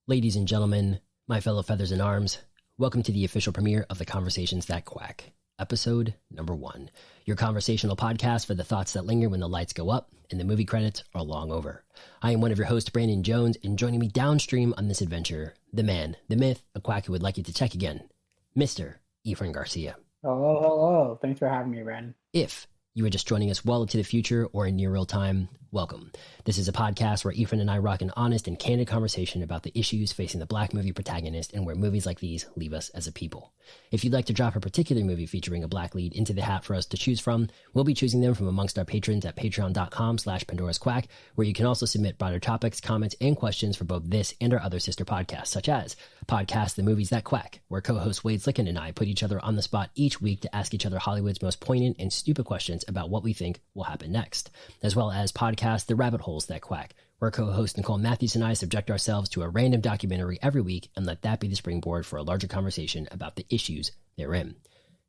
Ladies and gentlemen, my fellow feathers in arms, welcome to the official premiere of the Conversations That Quack, episode number 1, your conversational podcast for the thoughts that linger when the lights go up and the movie credits are long over. I am one of your hosts, Brandan Jones, and joining me downstream on this adventure, the man, the myth, a quack who would like you to check again, Mr. Yfran Garcia. Hello, hello. Thanks for having me, Ren. If you are just joining us well into the future or in near real time, welcome. This is a podcast where Yfran and I rock an honest and candid conversation about the issues facing the Black movie protagonist and where movies like these leave us as a people. If you'd like to drop a particular movie featuring a Black lead into the hat for us to choose from, we'll be choosing them from amongst our patrons at patreon.com/Pandora's Quack, where you can also submit broader topics, comments, and questions for both this and our other sister podcasts, such as Podcast The Movies That Quack, where co-host Wade Slicken and I put each other on the spot each week to ask each other Hollywood's most poignant and stupid questions about what we think will happen next, as well as Podcast The Rabbit Holes That Quack, where co-host Nicole Matthews and I subject ourselves to a random documentary every week and let that be the springboard for a larger conversation about the issues therein.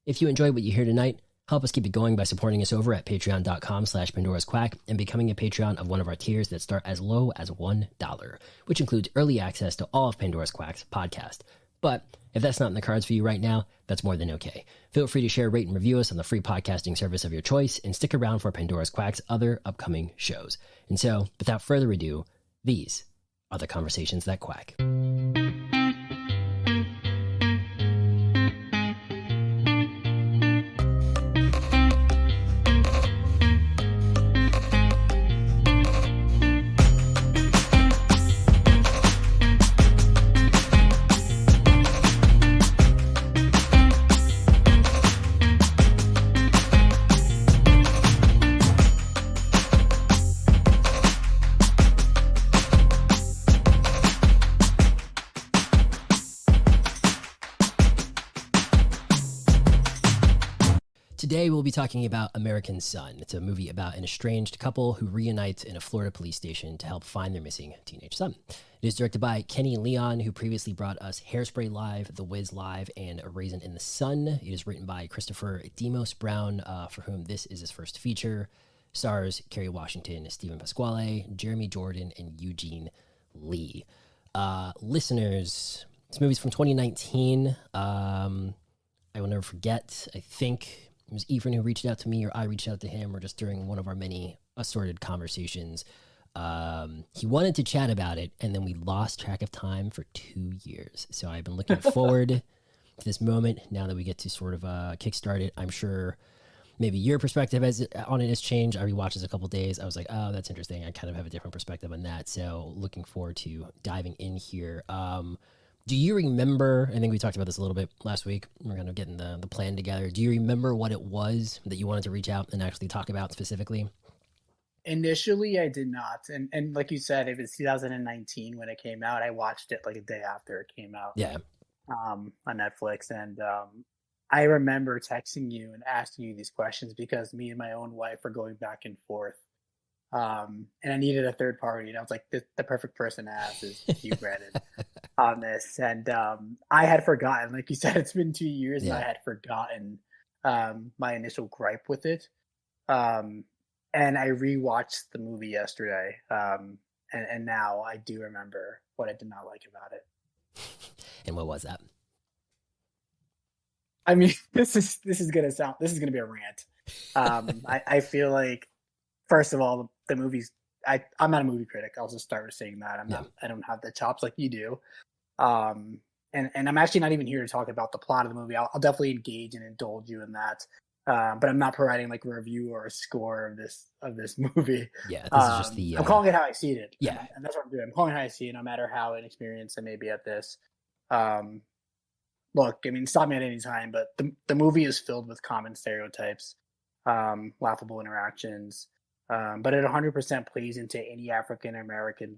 If you enjoy what you hear tonight, help us keep it going by supporting us over at patreon.com/Pandora's Quack and becoming a Patreon of one of our tiers that start as low as $1, which includes early access to all of Pandora's Quack's podcast. But if that's not in the cards for you right now, that's more than okay. Feel free to share, rate, and review us on the free podcasting service of your choice, and stick around for Pandora's Quack's other upcoming shows. And so, without further ado, these are the Conversations That Quack. Today we'll be talking about American Son. It's a movie about an estranged couple who reunites in a Florida police station to help find their missing teenage son. It is directed by Kenny Leon, who previously brought us Hairspray Live, The Wiz Live, and A Raisin in the Sun. It is written by Christopher Demos Brown, for whom this is his first feature. Stars Kerry Washington, Stephen Pasquale, Jeremy Jordan, and Eugene Lee. Listeners, this movie's from 2019. I will never forget, I think it was Yfran who reached out to me, or I reached out to him, or just during one of our many assorted conversations. He wanted to chat about it, and then we lost track of time for 2 years. So I've been looking forward to this moment now that we get to sort of kickstart it. I'm sure maybe your perspective on it has changed. I rewatched this a couple days. I was like, oh, that's interesting. I kind of have a different perspective on that. So looking forward to diving in here. Do you remember, I think we talked about this a little bit last week, we're kind of getting the plan together. Do you remember what it was that you wanted to reach out and actually talk about specifically? Initially, I did not. And like you said, it was 2019 when it came out. I watched it like a day after it came out. Yeah. On Netflix. And I remember texting you and asking you these questions because me and my own wife were going back and forth. And I needed a third party. And I was like, the perfect person to ask is you, Brandon. On this, and I had forgotten, like you said, it's been 2 years, and I had forgotten my initial gripe with it. And I rewatched the movie yesterday, and now I do remember what I did not like about it. And what was that? I mean, this is gonna be a rant. I feel like, first of all, the movie's. I'm not a movie critic. I'll just start with saying that I don't have the chops like you do. And I'm actually not even here to talk about the plot of the movie. I'll definitely engage and indulge you in that. But I'm not providing like a review or a score of this movie. Yeah, this is just the. I'm calling it how I see it. Yeah, and that's what I'm doing. I'm calling it how I see it, no matter how inexperienced I may be at this. Look, I mean, stop me at any time, but the movie is filled with common stereotypes, laughable interactions. But it 100% plays into any African American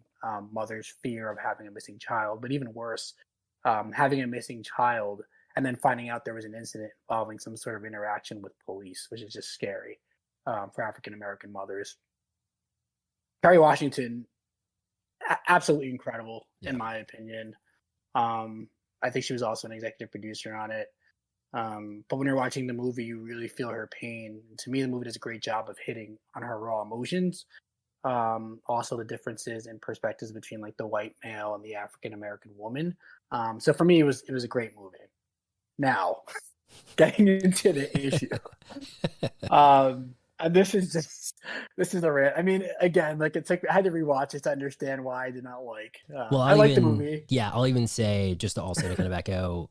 mother's fear of having a missing child. But even worse, having a missing child and then finding out there was an incident involving some sort of interaction with police, which is just scary for African American mothers. Kerry Washington, absolutely incredible, in my opinion. I think she was also an executive producer on it. But when you're watching the movie, you really feel her pain. And to me, the movie does a great job of hitting on her raw emotions. Also the differences in perspectives between like the white male and the African American woman. So for me, it was a great movie. Now, getting into the issue, and this is a rant. I mean, again, like I had to rewatch it to understand why I did not like. Well, I like the movie. I'll even say, just to also to kind of echo,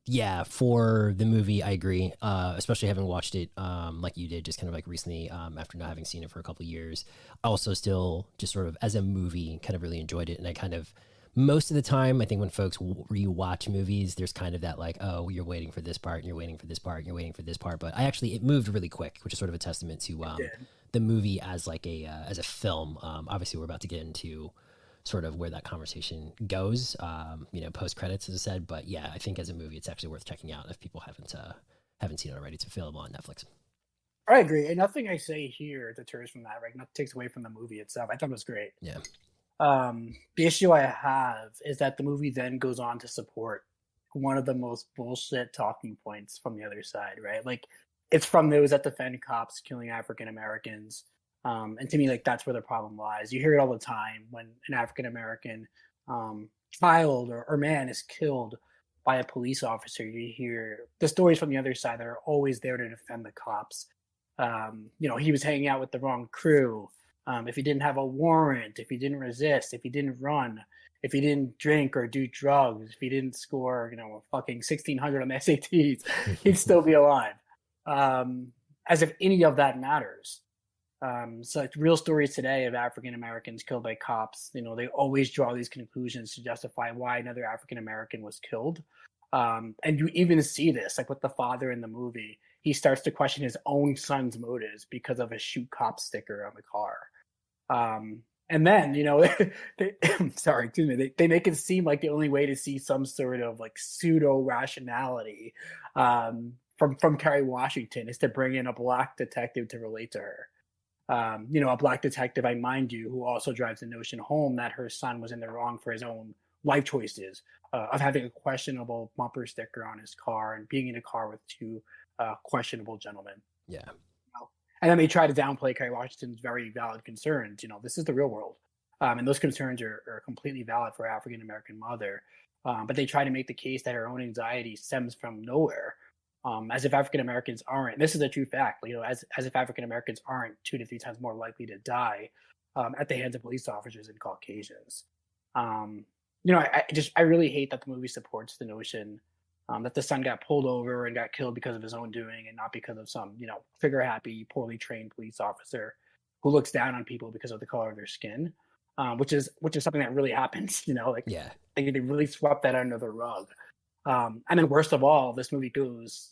yeah, for the movie, I agree. Especially having watched it, like you did, just kind of like recently, after not having seen it for a couple of years. I also still just sort of as a movie, kind of really enjoyed it, and I kind of most of the time, I think when folks rewatch movies, there's kind of that like, oh, you're waiting for this part, and you're waiting for this part, and you're waiting for this part. But it moved really quick, which is sort of a testament to the movie as like as a film. Obviously, we're about to get into sort of where that conversation goes, post credits, as I said. But yeah, I think as a movie, it's actually worth checking out if people haven't seen it already. It's available on Netflix. I agree, and nothing I say here deters from that. Right, nothing takes away from the movie itself. I thought it was great. Yeah. The issue I have is that the movie then goes on to support one of the most bullshit talking points from the other side, right? Like, it's from those that defend cops killing African Americans. And to me, like, that's where the problem lies. You hear it all the time when an African American child or man is killed by a police officer. You hear the stories from the other side that are always there to defend the cops. He was hanging out with the wrong crew. If he didn't have a warrant, if he didn't resist, if he didn't run, if he didn't drink or do drugs, if he didn't score, fucking 1,600 on the SATs, he'd still be alive. As if any of that matters. So like real stories today of African Americans killed by cops, they always draw these conclusions to justify why another African American was killed. And you even see this, like with the father in the movie, he starts to question his own son's motives because of a shoot cop sticker on the car. And then, they make it seem like the only way to see some sort of like pseudo rationality from Kerry Washington is to bring in a black detective to relate to her. A black detective, I mind you, who also drives the notion home that her son was in the wrong for his own life choices of having a questionable bumper sticker on his car and being in a car with two questionable gentlemen. Yeah. And then they try to downplay Kerry Washington's very valid concerns. This is the real world. And those concerns are completely valid for an African American mother. But they try to make the case that her own anxiety stems from nowhere. As if African Americans aren't, this is a true fact, as if African Americans aren't 2 to 3 times more likely to die at the hands of police officers than Caucasians. I really hate that the movie supports the notion that the son got pulled over and got killed because of his own doing and not because of some, trigger happy, poorly trained police officer who looks down on people because of the color of their skin, which is something that really happens, Yeah. They really swept that under the rug. And then worst of all, this movie goes,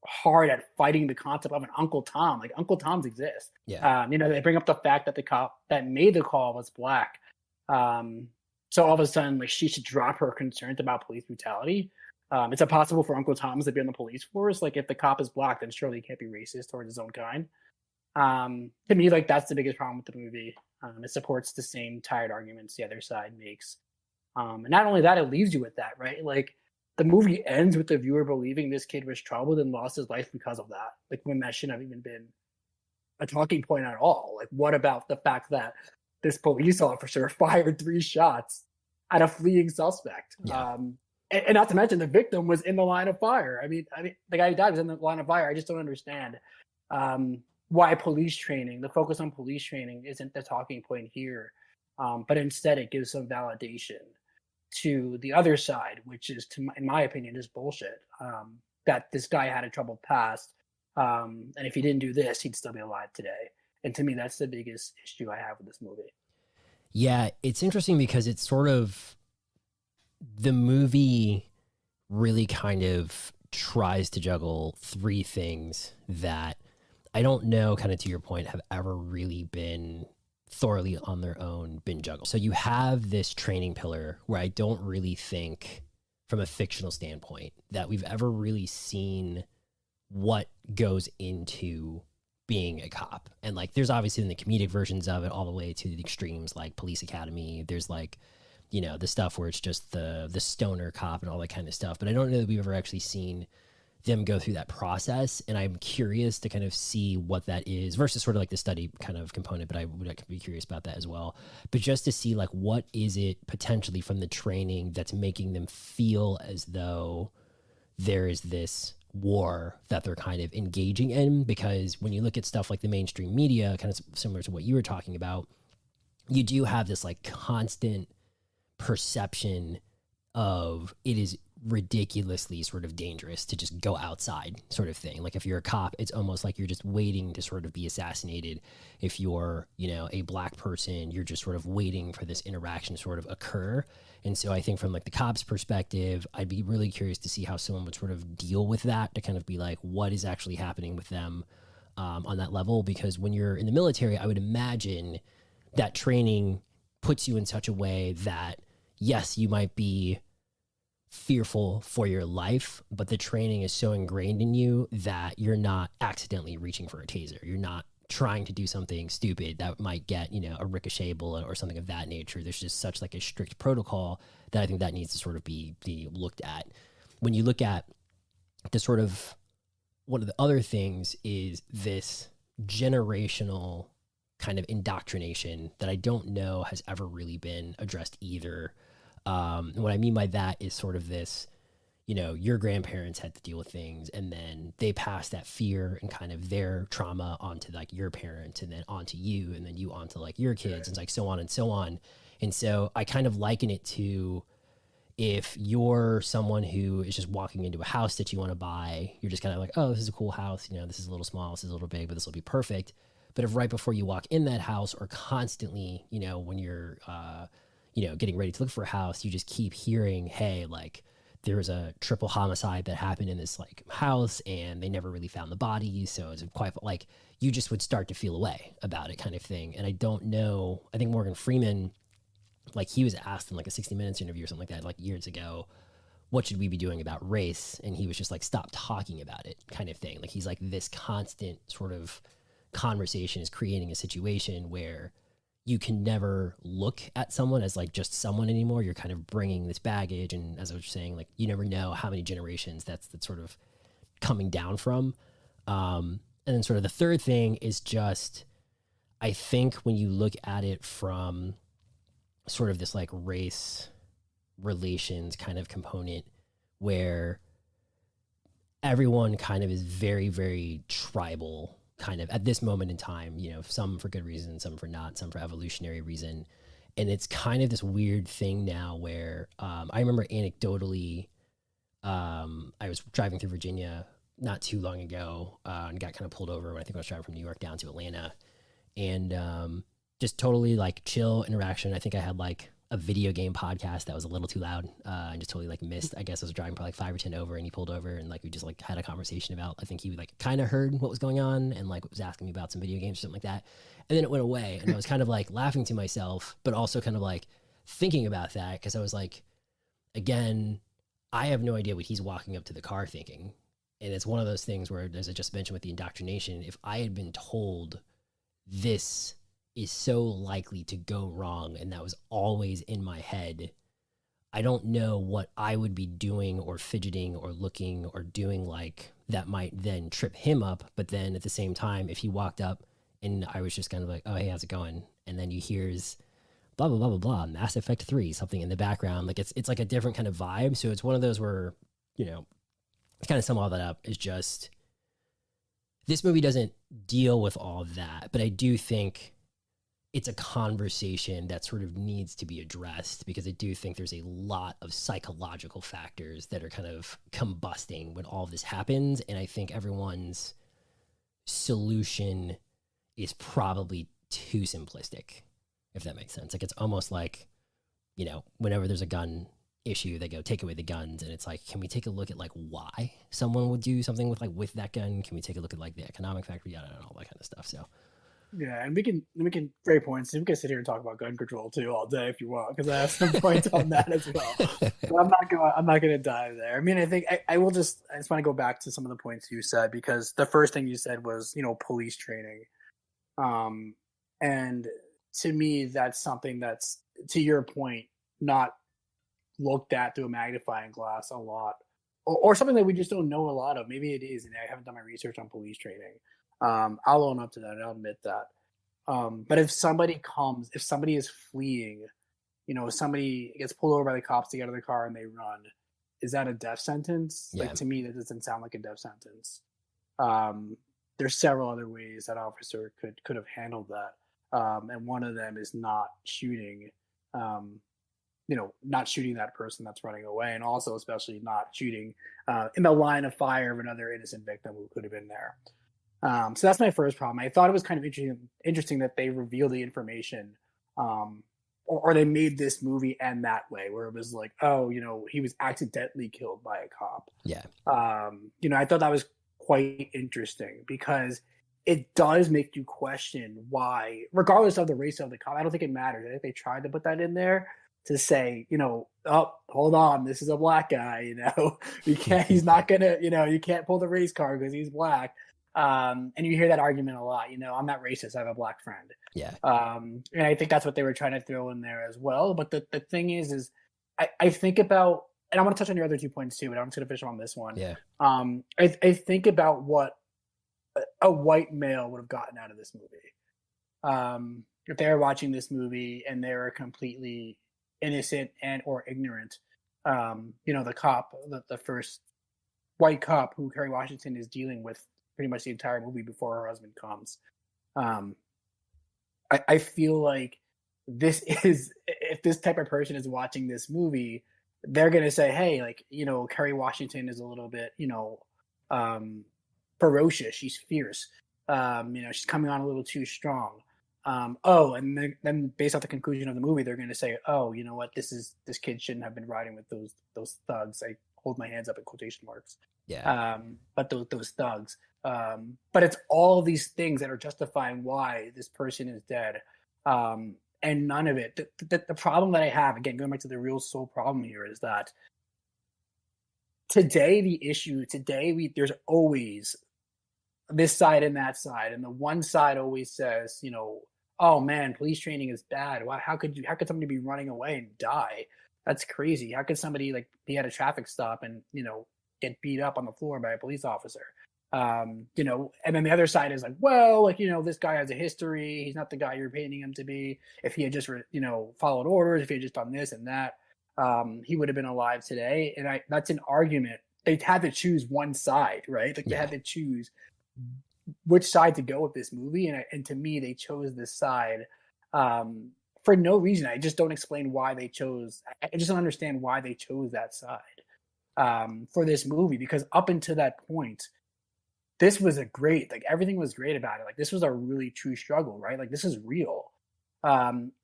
hard at fighting the concept of an Uncle Tom. Like Uncle Toms exist. Yeah. They bring up the fact that the cop that made the call was black. So all of a sudden, like she should drop her concerns about police brutality. It's impossible for Uncle Tom's to be on the police force. Like if the cop is black, then surely he can't be racist towards his own kind. To me, like that's the biggest problem with the movie. It supports the same tired arguments the other side makes. And not only that, it leaves you with that, right? Like the movie ends with the viewer believing this kid was troubled and lost his life because of that. Like when that shouldn't have even been a talking point at all. Like what about the fact that this police officer fired 3 shots at a fleeing suspect? Yeah. And not to mention the victim was in the line of fire. I mean, the guy who died was in the line of fire. I just don't understand why police training, the focus on police training isn't the talking point here. But instead it gives some validation to the other side, which is, in my opinion, just bullshit. That this guy had a troubled past. And if he didn't do this, he'd still be alive today. And to me, that's the biggest issue I have with this movie. Yeah, it's interesting because it's sort of the movie really kind of tries to juggle 3 things that I don't know, kind of to your point, have ever really been thoroughly on their own been juggled. So you have this training pillar where I don't really think from a fictional standpoint that we've ever really seen what goes into being a cop. And like there's obviously in the comedic versions of it all the way to the extremes like Police Academy. There's like, the stuff where it's just the stoner cop and all that kind of stuff. But I don't know that we've ever actually seen them go through that process. And I'm curious to kind of see what that is versus sort of like the study kind of component, but I would be curious about that as well. But just to see like, what is it potentially from the training that's making them feel as though there is this war that they're kind of engaging in? Because when you look at stuff like the mainstream media, kind of similar to what you were talking about, you do have this like constant perception of it is ridiculously sort of dangerous to just go outside, sort of thing. Like if you're a cop, it's almost like you're just waiting to sort of be assassinated. If you're, you know, a black person, you're just sort of waiting for this interaction to sort of occur. And so I think from like the cops perspective, I'd be really curious to see how someone would sort of deal with that, to kind of be like, what is actually happening with them on that level? Because when you're in the military, I would imagine that training puts you in such a way that, yes, you might be fearful for your life, but the training is so ingrained in you that you're not accidentally reaching for a taser. You're not trying to do something stupid that might get, you know, a ricochet bullet or something of that nature. There's just such like a strict protocol that I think that needs to sort of be looked at. When you look at the sort of, one of the other things is this generational kind of indoctrination that I don't know has ever really been addressed either. And what I mean by that is sort of this, you know, your grandparents had to deal with things, and then they passed that fear and kind of their trauma onto like your parents, and then onto you, and then you onto like your kids, and like so on and so on. And so I kind of liken it to, if you're someone who is just walking into a house that you want to buy, you're just kind of like, oh, this is a cool house. You know, this is a little small, this is a little big, but this will be perfect. But if right before you walk in that house, or constantly, you know, when you're, you know, getting ready to look for a house, you just keep hearing, hey, like there was a triple homicide that happened in this like house and they never really found the bodies. So it's quite like, you just would start to feel away about it, kind of thing. And I don't know, I think Morgan Freeman, like he was asked in like a 60 Minutes interview or something like that, like years ago, what should we be doing about race? And he was just like, stop talking about it, kind of thing. Like he's like, this constant sort of conversation is creating a situation where you can never look at someone as like just someone anymore. You're kind of bringing this baggage. And as I was saying, like you never know how many generations that's sort of coming down from. And then sort of the third thing is just, I think when you look at it from sort of this like race relations kind of component, where everyone kind of is very, very tribal kind of at this moment in time, you know, some for good reason, some for not, some for evolutionary reason. And it's kind of this weird thing now where I remember anecdotally, I was driving through Virginia not too long ago and got kind of pulled over when I think I was driving from New York down to Atlanta, and just totally like chill interaction. I think I had like a video game podcast that was a little too loud and just totally like missed. I guess I was driving probably like 5 or 10 over, and he pulled over, and like we just like had a conversation about, I think he like kind of heard what was going on and like was asking me about some video games or something like that. And then it went away, and I was kind of like laughing to myself, but also kind of like thinking about that, because I was like, again, I have no idea what he's walking up to the car thinking. And it's one of those things where, as I just mentioned with the indoctrination, if I had been told this is so likely to go wrong, and that was always in my head, I don't know what I would be doing or fidgeting or looking or doing like that might then trip him up. But then at the same time, if he walked up and I was just kind of like, oh, hey, how's it going? And then you hears blah, blah, blah, blah, blah, Mass Effect 3, something in the background, like it's like a different kind of vibe. So it's one of those where, you know, to kind of sum all that up is just, this movie doesn't deal with all of that, but I do think it's a conversation that sort of needs to be addressed, because I do think there's a lot of psychological factors that are kind of combusting when all of this happens. And I think everyone's solution is probably too simplistic, if that makes sense. Like it's almost like, you know, whenever there's a gun issue, they go take away the guns, and it's like, can we take a look at like why someone would do something with that gun? Can we take a look at like the economic factor? Yeah, I don't know, all that kind of stuff. So yeah, and we can great points. We can sit here and talk about gun control too all day if you want, because I have some points on that as well. But I'm not going to dive there. I mean, I think I just want to go back to some of the points you said, because the first thing you said was, you know, police training, and to me that's something that's, to your point, not looked at through a magnifying glass a lot. or something that we just don't know a lot of. Maybe it is, and I haven't done my research on police training. I'll own up to that. I'll admit that. But if somebody is fleeing, if somebody gets pulled over by the cops to get out of the car and they run, is that a death sentence? Yeah. Like, to me, that doesn't sound like a death sentence. There's several other ways that officer could have handled that. And one of them is not shooting, not shooting that person that's running away, and also especially not shooting in the line of fire of another innocent victim who could have been there. So that's my first problem. I thought it was kind of interesting that they revealed the information, or they made this movie end that way, where it was like, oh, he was accidentally killed by a cop. Yeah. I thought that was quite interesting, because it does make you question why, regardless of the race of the cop. I don't think it matters. I think they tried to put that in there to say, oh, hold on, this is a black guy, he's not gonna, you can't pull the race card because he's black. And you hear that argument a lot, I'm not racist, I have a black friend. Yeah. And I think that's what they were trying to throw in there as well. But the thing is I think about, and I want to touch on your other 2 points too, but I'm just gonna finish on this one. Yeah. I think about what a white male would have gotten out of this movie. If they were watching this movie and they were completely innocent and or ignorant, the cop, the first white cop who Kerry Washington is dealing with pretty much the entire movie before her husband comes. I feel like if this type of person is watching this movie, they're going to say, hey, Kerry Washington is a little bit, ferocious. She's fierce. She's coming on a little too strong. And then based off the conclusion of the movie, they're going to say, oh, you know what? This kid shouldn't have been riding with those thugs. I hold my hands up in quotation marks. Yeah. But those thugs. But it's all these things that are justifying why this person is dead. And none of it. The problem that I have, again, going back to the real sole problem here, is that today there's always this side and that side, and the one side always says, oh man, police training is bad. How could somebody be running away and die? That's crazy. How could somebody be at a traffic stop and get beat up on the floor by a police officer? And then the other side is this guy has a history. He's not the guy you're painting him to be. If he had just followed orders, if he had just done this and that, he would have been alive today. And that's an argument. They had to choose one side, right? They had to choose which side to go with this movie, and to me, they chose this side for no reason. I just don't explain why they chose. I just don't understand why they chose that side for this movie, because up until that point, this was everything was great about it. This was a really true struggle, right? This is real.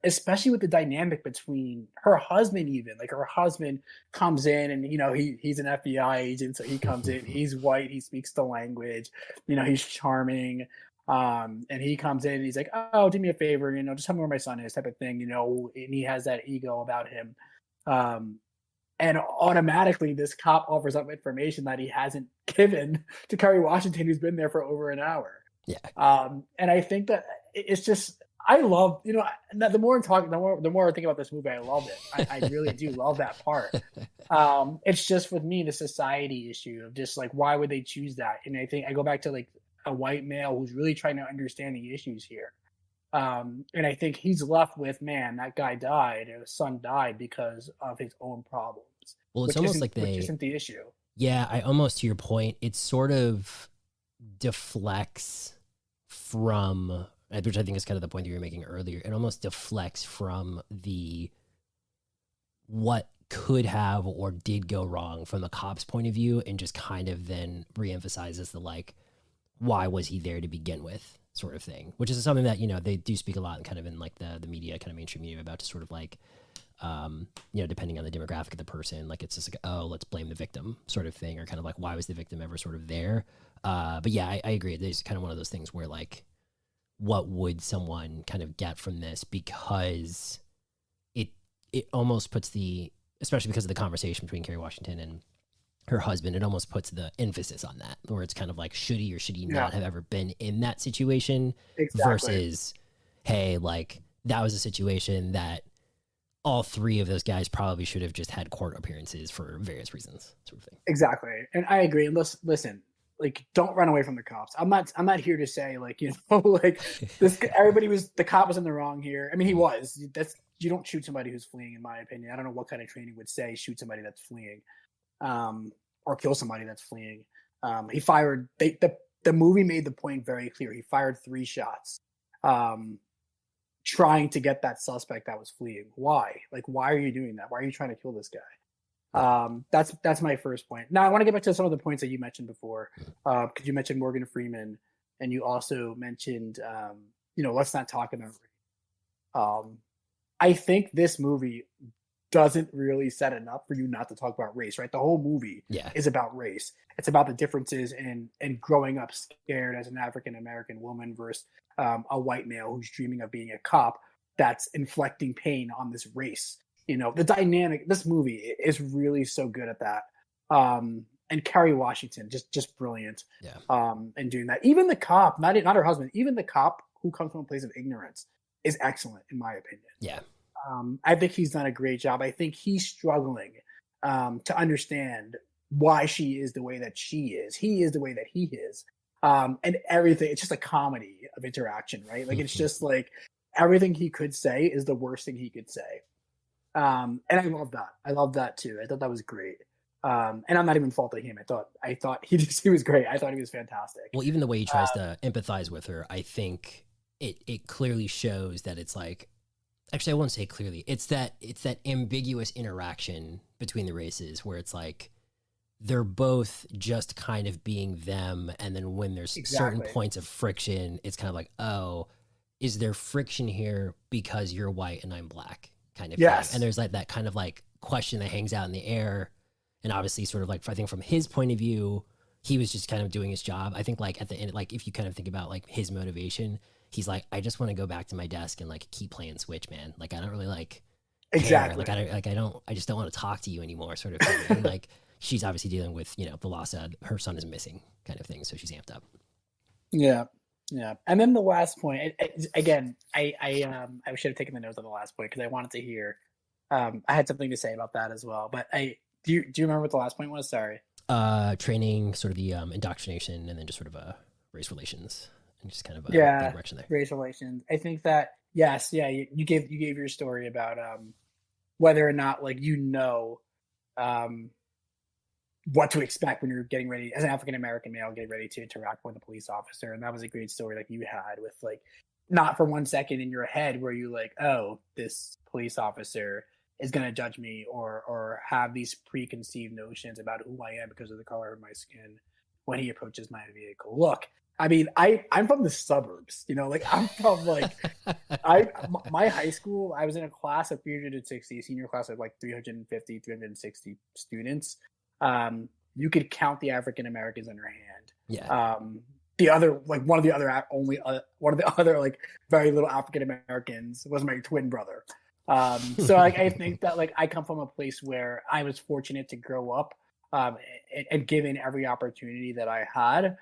Especially with the dynamic between her husband, even her husband comes in and, he's an FBI agent. So he comes in, he's white, he speaks the language, he's charming. And he comes in and he's like, oh, do me a favor, just tell me where my son is, type of thing, and he has that ego about him. And automatically this cop offers up information that he hasn't given to Kerry Washington, who's been there for over an hour. Yeah. And I think that it's just, I love, the more I'm talking, the more I think about this movie, I love it. I really do love that part. It's just, with me, the society issue of just why would they choose that? And I think I go back to a white male who's really trying to understand the issues here. And I think he's left with, man, that guy died, or his son died because of his own problems. Well, it's almost which isn't the issue. Yeah, to your point, it sort of deflects from, which I think is kind of the point that you were making earlier. It almost deflects from what could have or did go wrong from the cop's point of view, and just kind of then reemphasizes the why was he there to begin with sort of thing, which is something that, they do speak a lot and kind of in the media, kind of mainstream media, about, to sort of depending on the demographic of the person, it's just oh, let's blame the victim sort of thing, or kind of why was the victim ever sort of there? But yeah, I agree. There's kind of one of those things where what would someone kind of get from this? Because it almost puts especially because of the conversation between Kerry Washington and her husband, it almost puts the emphasis on that, where it's kind of should he or should he not have ever been in that situation? Exactly. Versus, hey, that was a situation that all three of those guys probably should have just had court appearances for various reasons, sort of thing. Exactly. And I agree. And listen, like, don't run away from the cops. I'm not here to say, like, like the cop was in the wrong here. I mean, he was. You don't shoot somebody who's fleeing, in my opinion. I don't know what kind of training would say shoot somebody that's fleeing, or kill somebody that's fleeing. He fired. The movie made the point very clear. He fired 3 shots, trying to get that suspect that was fleeing. Why? Like, why are you doing that? Why are you trying to kill this guy? That's my first point. Now I want to get back to some of the points that you mentioned before, because you mentioned Morgan Freeman, and you also mentioned, let's not talk about. I think this movie doesn't really set it up for you not to talk about race, right? The whole movie is about race. It's about the differences in growing up scared as an African American woman versus a white male who's dreaming of being a cop that's inflicting pain on this race. The dynamic, this movie is really so good at that. And Kerry Washington, just brilliant. And doing that. Even the cop, not her husband, even the cop who comes from a place of ignorance is excellent, in my opinion. Yeah. I think he's done a great job. I think he's struggling to understand why she is the way that she is. He is the way that he is. And everything, it's just a comedy of interaction, right? Like, it's just like everything he could say is the worst thing he could say. And I love that. I love that too. I thought that was great. And I'm not even faulting him. I thought he was great. I thought he was fantastic. Well, even the way he tries to empathize with her, I think it clearly shows that it's like, actually, I won't say clearly. It's that ambiguous interaction between the races where it's like they're both just kind of being them, and then when there's certain points of friction, it's kind of like, oh, is there friction here because you're white and I'm black, kind of thing. And there's like that kind of like question that hangs out in the air, and obviously, sort of like, I think from his point of view, he was just kind of doing his job. I think like at the end, like if you kind of think about like his motivation, he's like, I just want to go back to my desk and like keep playing Switch, man. Like, I don't really like care. Like, I just don't want to talk to you anymore, sort of thing. And like, she's obviously dealing with, the loss of her son is missing kind of thing. So she's amped up. Yeah. Yeah. And then the last point, again, I should have taken the notes on the last point because I wanted to hear, I had something to say about that as well, but do you remember what the last point was? Sorry. Training, sort of the indoctrination, and then just sort of race relations. And just kind of the direction there. Race relations. I think that you gave your story about whether or not like what to expect when you're getting ready as an African American male getting ready to interact with a police officer, and that was a great story like you had with like not for 1 second in your head where you like, oh, this police officer is going to judge me or have these preconceived notions about who I am because of the color of my skin when he approaches my vehicle. Look, I mean, I'm from the suburbs, like I'm from like, my high school, I was in a class of 360, senior class of like 350, 360 students. You could count the African Americans on your hand. Yeah. The other, like one of the other like very little African Americans was my twin brother. So like, I think that like I come from a place where I was fortunate to grow up, and given every opportunity that I had,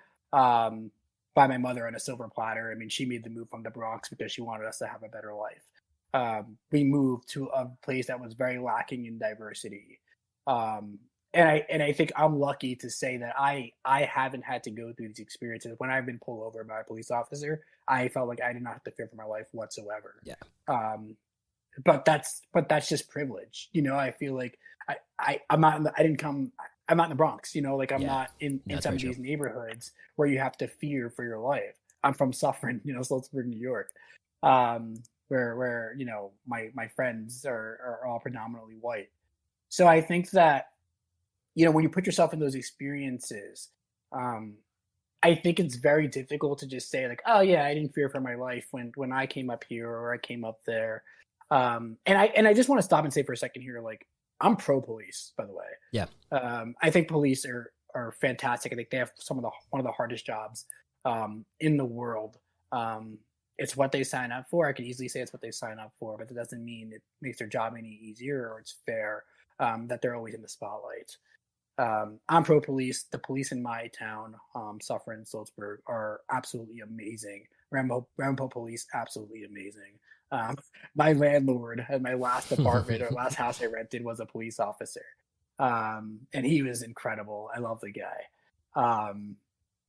by my mother on a silver platter. I mean, she made the move from the Bronx because she wanted us to have a better life. We moved to a place that was very lacking in diversity. And I think I'm lucky to say that I haven't had to go through these experiences. When I've been pulled over by a police officer, I felt like I did not have to fear for my life whatsoever. Yeah. But that's just privilege. I feel like I'm not in the Bronx, like I'm not in some of these neighborhoods where you have to fear for your life. I'm from Suffern, Sloatsburg, New York, where my friends are all predominantly white. So I think that, when you put yourself in those experiences, I think it's very difficult to just say like, oh yeah, I didn't fear for my life when I came up here or I came up there. And I just want to stop and say for a second here, like, I'm pro police, by the way. Yeah. I think police are fantastic. I think they have one of the hardest jobs in the world. It's what they sign up for. I could easily say it's what they sign up for, but that doesn't mean it makes their job any easier or it's fair that they're always in the spotlight. I'm pro police. The police in my town, Suffern, Sloatsburg, are absolutely amazing. Rambo police, absolutely amazing. Um, my landlord at my last apartment or last house I rented was a police officer. And he was incredible. I love the guy. Um,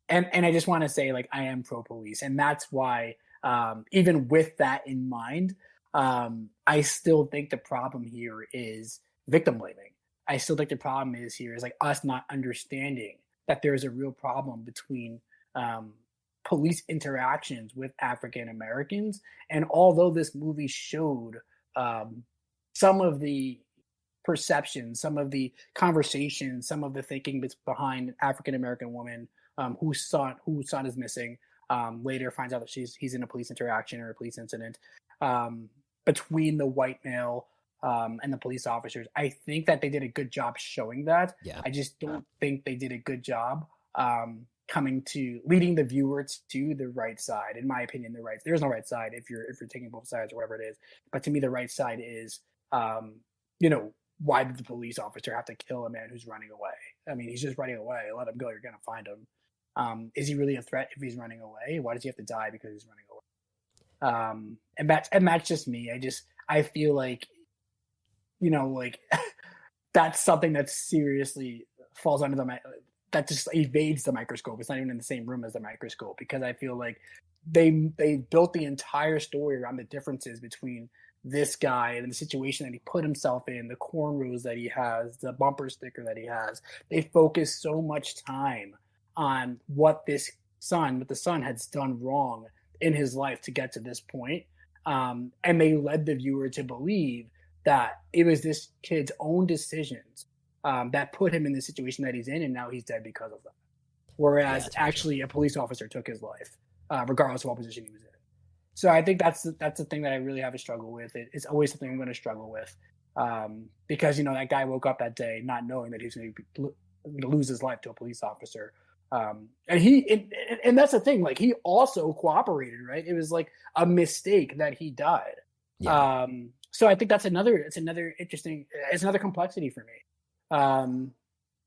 and I just want to say, like, I am pro police, and that's why, even with that in mind, I still think the problem here is victim blaming. I still think the problem is here is like us not understanding that there is a real problem between um, police interactions with African Americans. And although this movie showed um, some of the perception, some of the conversation, some of the thinking behind an African American woman whose son is missing. Later finds out that he's in a police interaction or a police incident um, between the white male and the police officers. I think that they did a good job showing that. Yeah. I just don't think they did a good job coming to leading the viewer to the right side. In my opinion, there's no right side if you're taking both sides or whatever it is. But to me, the right side is um, you know, why did the police officer have to kill a man who's running away? I mean, he's just running away. Let him go. You're going to find him. Is he really a threat if he's running away? Why does he have to die because he's running away? And that's just me. I feel like, like that's something that seriously falls under that just evades the microscope. It's not even in the same room as the microscope, because I feel like they built the entire story around the differences between this guy and the situation that he put himself in, the cornrows that he has, the bumper sticker that he has. They focus so much time on what the son has done wrong in his life to get to this point. And they led the viewer to believe that it was this kid's own decisions that put him in the situation that he's in, and now he's dead because of that. Whereas actually a police officer took his life, regardless of what position he was in. So I think that's the thing that I really have a struggle with. It's always something I'm going to struggle with because, that guy woke up that day not knowing that he was going to lose his life to a police officer. And that's the thing. Like, he also cooperated, right? It was like a mistake that he died. Yeah. So I think it's another complexity for me.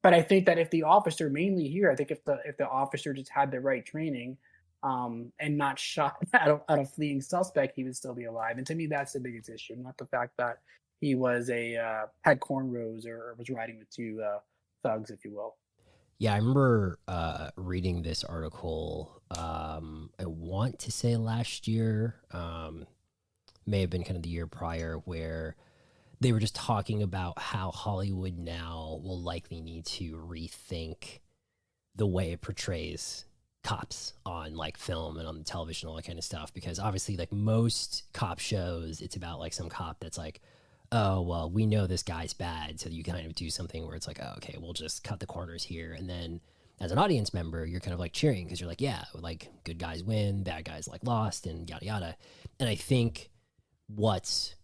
But I think that if the officer, mainly here, I think if the officer just had the right training, and not shot at a fleeing suspect, he would still be alive. And to me, that's the biggest issue, not the fact that he was had cornrows or was riding with two thugs, if you will. Yeah, I remember reading this article, I want to say last year, may have been kind of the year prior, where they were just talking about how Hollywood now will likely need to rethink the way it portrays cops on like film and on the television, all that kind of stuff, because obviously like most cop shows, it's about like some cop that's like, oh, well, we know this guy's bad, so you kind of do something where it's like, oh, okay, we'll just cut the corners here. And then as an audience member, you're kind of like cheering because you're like, yeah, like good guys win, bad guys like lost, and yada yada. And I think what's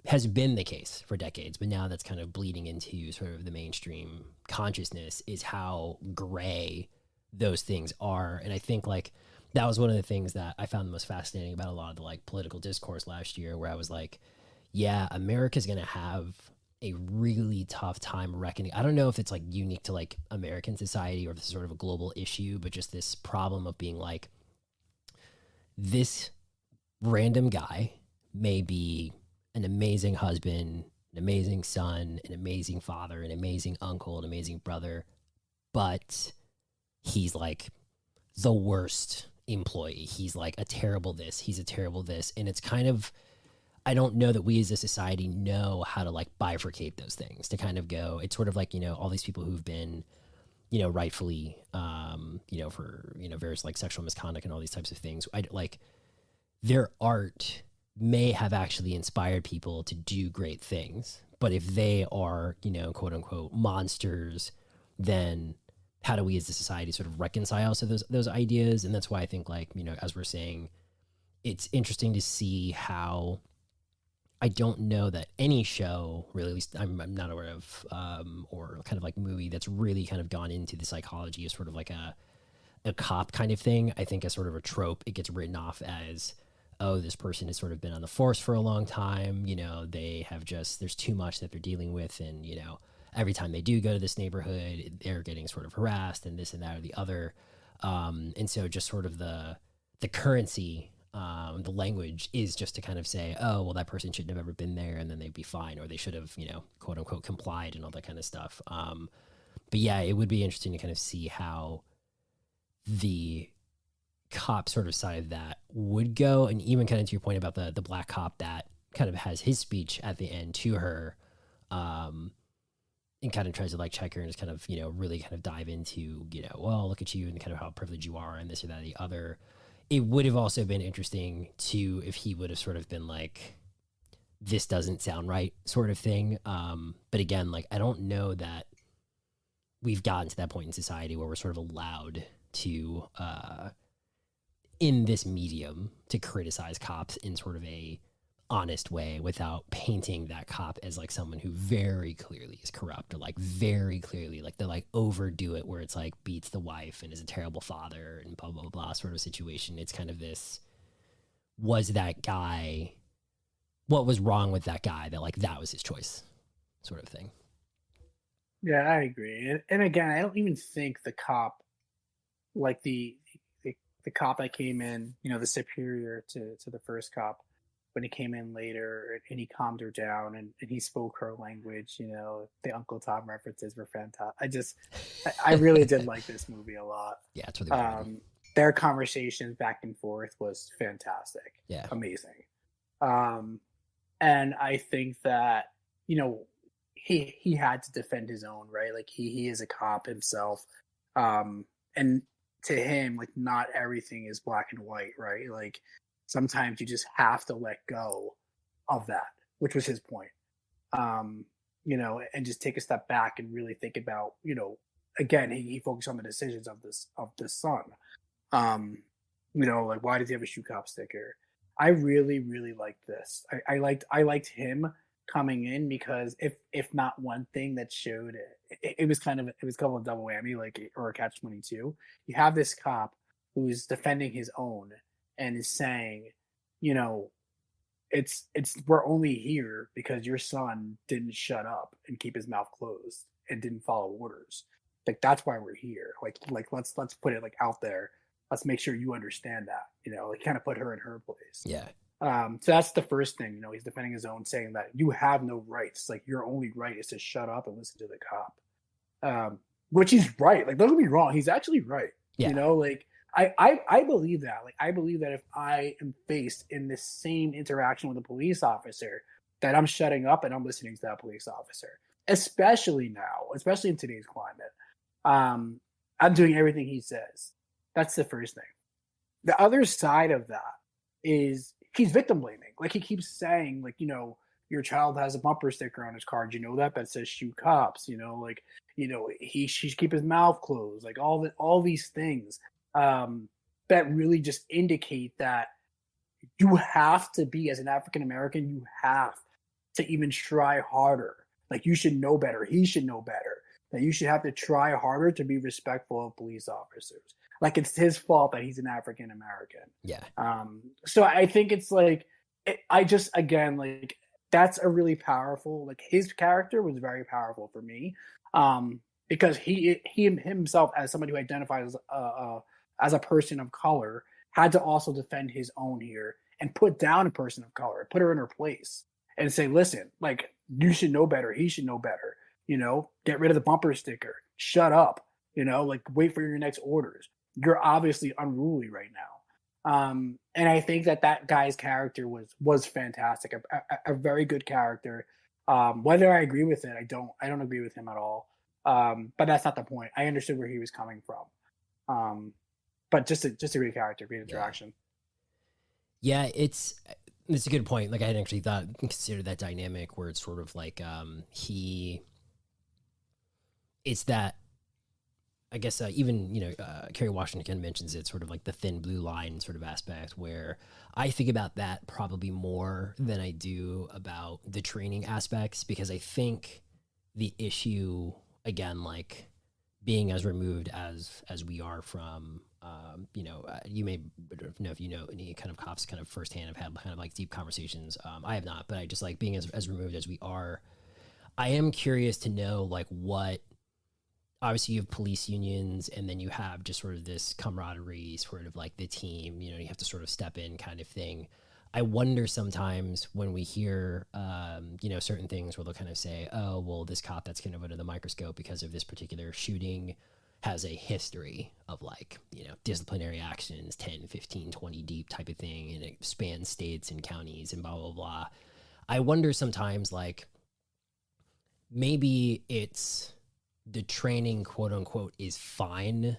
has been the case for decades, but now that's kind of bleeding into sort of the mainstream consciousness, is how gray those things are. And I think like that was one of the things that I found the most fascinating about a lot of the like political discourse last year, where I was like, yeah, America's going to have a really tough time reckoning. I don't know if it's like unique to like American society or if it's sort of a global issue, but just this problem of being like, this random guy may be an amazing husband, an amazing son, an amazing father, an amazing uncle, an amazing brother, but he's like the worst employee. He's like a terrible this, he's a terrible this. And it's kind of, I don't know that we as a society know how to like bifurcate those things to kind of go, it's sort of like, all these people who've been, rightfully, for, various like sexual misconduct and all these types of things. Like their art may have actually inspired people to do great things, but if they are, quote unquote monsters, then how do we as a society sort of reconcile to those ideas? And that's why I think like, as we're saying, it's interesting to see how, I don't know that any show, really, at least I'm not aware of, or kind of like movie that's really kind of gone into the psychology of sort of like a cop kind of thing. I think as sort of a trope, it gets written off as, oh, this person has sort of been on the force for a long time. They have there's too much that they're dealing with. And, every time they do go to this neighborhood, they're getting sort of harassed and this and that or the other. And so just sort of the currency the language is just to kind of say, oh, well, that person shouldn't have ever been there, and then they'd be fine, or they should have, you know, quote unquote, complied and all that kind of stuff. But yeah, it would be interesting to kind of see how the cop sort of side of that would go, and even kind of to your point about the black cop that kind of has his speech at the end to her, and kind of tries to like check her and just kind of, you know, really kind of dive into, you know, well, look at you and kind of how privileged you are and this or that or the other. It would have also been interesting to if he would have sort of been like, this doesn't sound right sort of thing. But again, like, I don't know that we've gotten to that point in society where we're sort of allowed to, in this medium, to criticize cops in sort of a honest way without painting that cop as like someone who very clearly is corrupt, or like very clearly like they like overdo it where it's like beats the wife and is a terrible father and blah blah blah sort of situation. It's kind of this, was that guy, what was wrong with that guy that like that was his choice sort of thing. Yeah, I agree. And again, I don't even think the cop, like the cop that came in, you know, the superior to the first cop, when he came in later and he calmed her down and he spoke her language, you know, the Uncle Tom references were fantastic. I really did like this movie a lot. Yeah, it's really good. Their conversations back and forth was fantastic. Yeah. Amazing. And I think that, you know, he had to defend his own, right? Like he is a cop himself. And to him, like, not everything is black and white, right? Like sometimes you just have to let go of that, which was his point. You know, and just take a step back and really think about, you know, again, he focused on the decisions of this son. You know, like, why does he have a shoe cop sticker? I really, really liked this. I liked him coming in because if not one thing that showed it was kind of a double whammy, like, or a catch-22. You have this cop who's defending his own and is saying, you know, it's we're only here because your son didn't shut up and keep his mouth closed and didn't follow orders. Like, that's why we're here. Like let's put it like out there. Let's make sure you understand that, you know, like kind of put her in her place. Yeah. So that's the first thing, you know, he's defending his own, saying that you have no rights. Like, your only right is to shut up and listen to the cop. Which he's right. Like, don't get me wrong. He's actually right. Yeah. You know, like, I believe that. Like, I believe that if I am faced in this same interaction with a police officer, that I'm shutting up and I'm listening to that police officer, especially now, especially in today's climate. I'm doing everything he says. That's the first thing. The other side of that is he's victim blaming. Like, he keeps saying, like, you know, your child has a bumper sticker on his car. Do you know that says shoot cops? You know, like, you know, she should keep his mouth closed. Like, all these things that really just indicate that you have to be, as an African American, you have to even try harder. Like, you should know better. He should know better. That you should have to try harder to be respectful of police officers. Like, it's his fault that he's an African American. Yeah. So I think it's like, again, like, that's a really powerful, like, his character was very powerful for me. Because he himself, as somebody who identifies as a person of color, had to also defend his own here and put down a person of color, put her in her place and say, listen, like, you should know better. He should know better. You know, get rid of the bumper sticker. Shut up. You know, like, wait for your next orders. You're obviously unruly right now. And I think that guy's character was fantastic. A very good character. Whether I agree with it, I don't agree with him at all. But that's not the point. I understood where he was coming from. But just a great character, great interaction. Yeah, it's a good point. Like, I hadn't actually considered that dynamic where it's sort of like it's that, I guess, even, you know, Kerry Washington mentions it, sort of like the thin blue line sort of aspect, where I think about that probably more than I do about the training aspects, because I think the issue, again, like, being as removed as we are from, you know, you may know if you know any kind of cops kind of firsthand. I've had kind of like deep conversations. I have not, but I just like being as removed as we are. I am curious to know, like, what obviously you have police unions, and then you have just sort of this camaraderie, sort of like the team, you know, you have to sort of step in kind of thing. I wonder sometimes when we hear, you know, certain things where they'll kind of say, oh, well, this cop that's kind of under the microscope because of this particular shooting has a history of, like, you know, disciplinary actions, 10, 15, 20 deep type of thing, and it spans states and counties and blah, blah, blah. I wonder sometimes, like, maybe it's the training, quote unquote, is fine.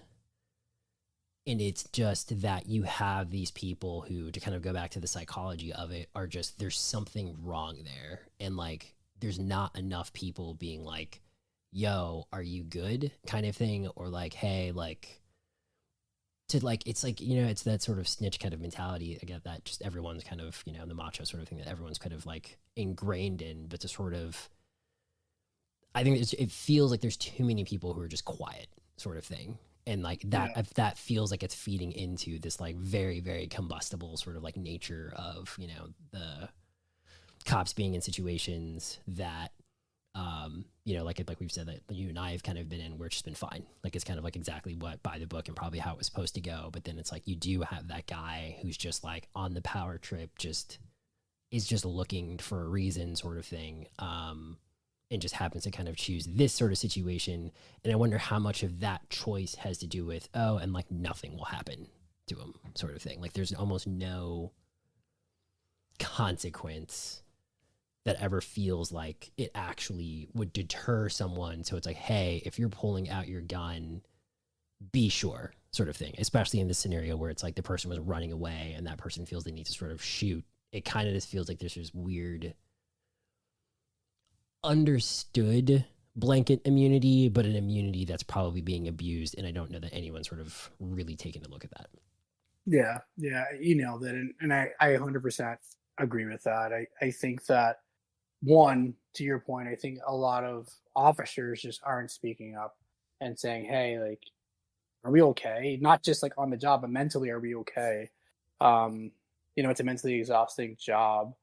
And it's just that you have these people who, to kind of go back to the psychology of it, are just, there's something wrong there. And like, there's not enough people being like, yo, are you good kind of thing? Or like, hey, like, to like, it's like, you know, it's that sort of snitch kind of mentality. I get that just everyone's kind of, you know, the macho sort of thing that everyone's kind of like ingrained in, but to sort of, I think it feels like there's too many people who are just quiet sort of thing. And like that, Yeah. that feels like it's feeding into this like very, very combustible sort of like nature of, you know, the cops being in situations that, you know, like we've said that you and I have kind of been in where it's just been fine. Like it's kind of like exactly what by the book and probably how it was supposed to go. But then it's like, you do have that guy who's just like on the power trip, just is just looking for a reason sort of thing. And just happens to kind of choose this sort of situation. And I wonder how much of that choice has to do with, oh, and like nothing will happen to him sort of thing. Like there's almost no consequence that ever feels like it actually would deter someone. So it's like, hey, if you're pulling out your gun, be sure sort of thing, especially in this scenario where it's like the person was running away and that person feels they need to sort of shoot. It kind of just feels like there's this weird understood blanket immunity, but an immunity that's probably being abused. And I don't know that anyone's sort of really taken a look at that. Yeah, yeah, you nailed it, and I 100% agree with that. I think that one, to your point, I think a lot of officers just aren't speaking up and saying, "Hey, like, are we okay?" Not just like on the job, but mentally, are we okay? Um, you know, it's a mentally exhausting job.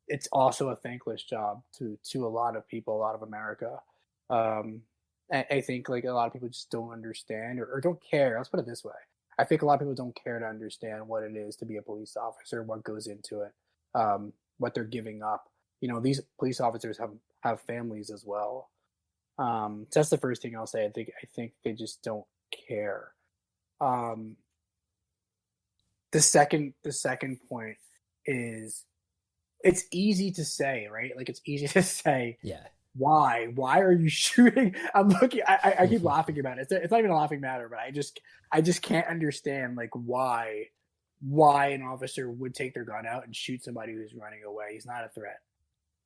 It's also a thankless job to a lot of people, a lot of America. Um, I think like a lot of people just don't understand or don't care. Let's put it this way. I think a lot of people don't care to understand what it is to be a police officer, what goes into it, what they're giving up. You know, these police officers have families as well. So that's the first thing I'll say. I think they just don't care. Um, the second point is it's easy to say, right? Like it's easy to say, Yeah. why are you shooting? I'm looking. I keep laughing about it. It's not even a laughing matter, but I just can't understand like why an officer would take their gun out and shoot somebody who's running away. He's not a threat.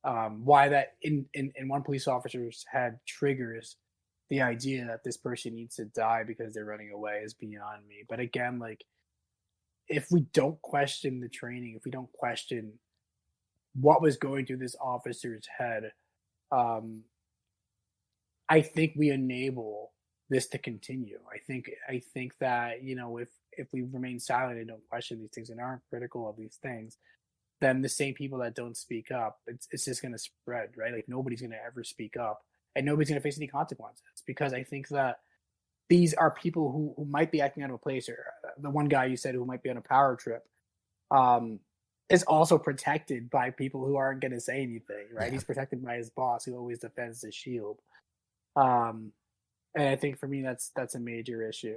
Why that in one police officer's head triggers the idea that this person needs to die because they're running away is beyond me. But again, like if we don't question the training, if we don't question what was going through this officer's head, um, I think we enable this to continue. I think that you know if we remain silent and don't question these things and aren't critical of these things, then the same people that don't speak up, it's just going to spread, right? Like nobody's going to ever speak up, and nobody's going to face any consequences because I think that these are people who might be acting out of a place. Or the one guy you said who might be on a power trip, um, is also protected by people who aren't going to say anything, right? Yeah. He's protected by his boss who always defends his shield. Um, and I think for me that's a major issue.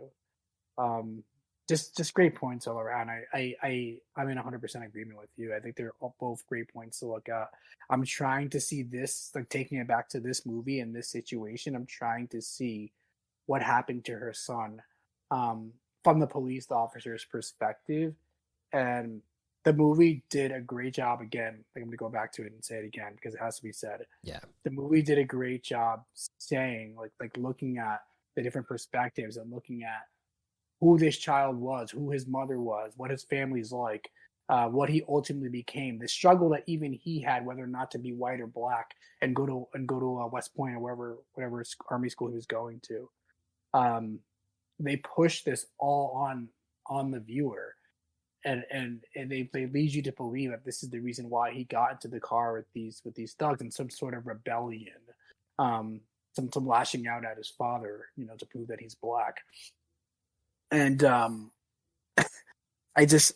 Um, just great points all around. I'm in 100% agreement with you. I think they're both great points to look at. I'm trying to see this, like taking it back to this movie and this situation. I'm trying to see what happened to her son, um, from the police officer's perspective. And the movie did a great job again. Like I'm gonna go back to it and say it again because it has to be said. Yeah. The movie did a great job saying, like looking at the different perspectives and looking at who this child was, who his mother was, what his family's like, what he ultimately became, the struggle that even he had, whether or not to be white or black, and go to West Point or whatever army school he was going to. Um, they push this all on the viewer, and they lead you to believe that this is the reason why he got into the car with these thugs and some sort of rebellion. Um, some lashing out at his father, to prove that he's black. And I just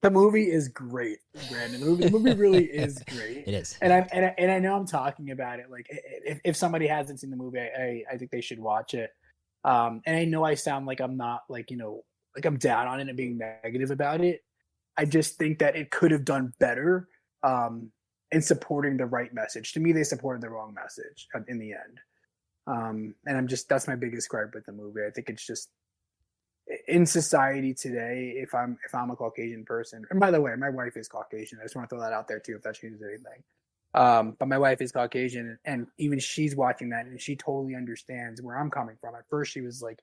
the movie is great, Brandon. The movie really is great. It is. And I know I'm talking about it like if somebody hasn't seen the movie, I think they should watch it. And I know I sound like I'm not like I'm down on it and being negative about it. I just think that it could have done better in supporting the right message. To me, they supported the wrong message in the end. And that's my biggest gripe with the movie. I think it's just in society today, if I'm a Caucasian person, and by the way, my wife is Caucasian. I just want to throw that out there too, if that changes anything. But my wife is Caucasian, and even she's watching that, and she totally understands where I'm coming from. At first, she was like,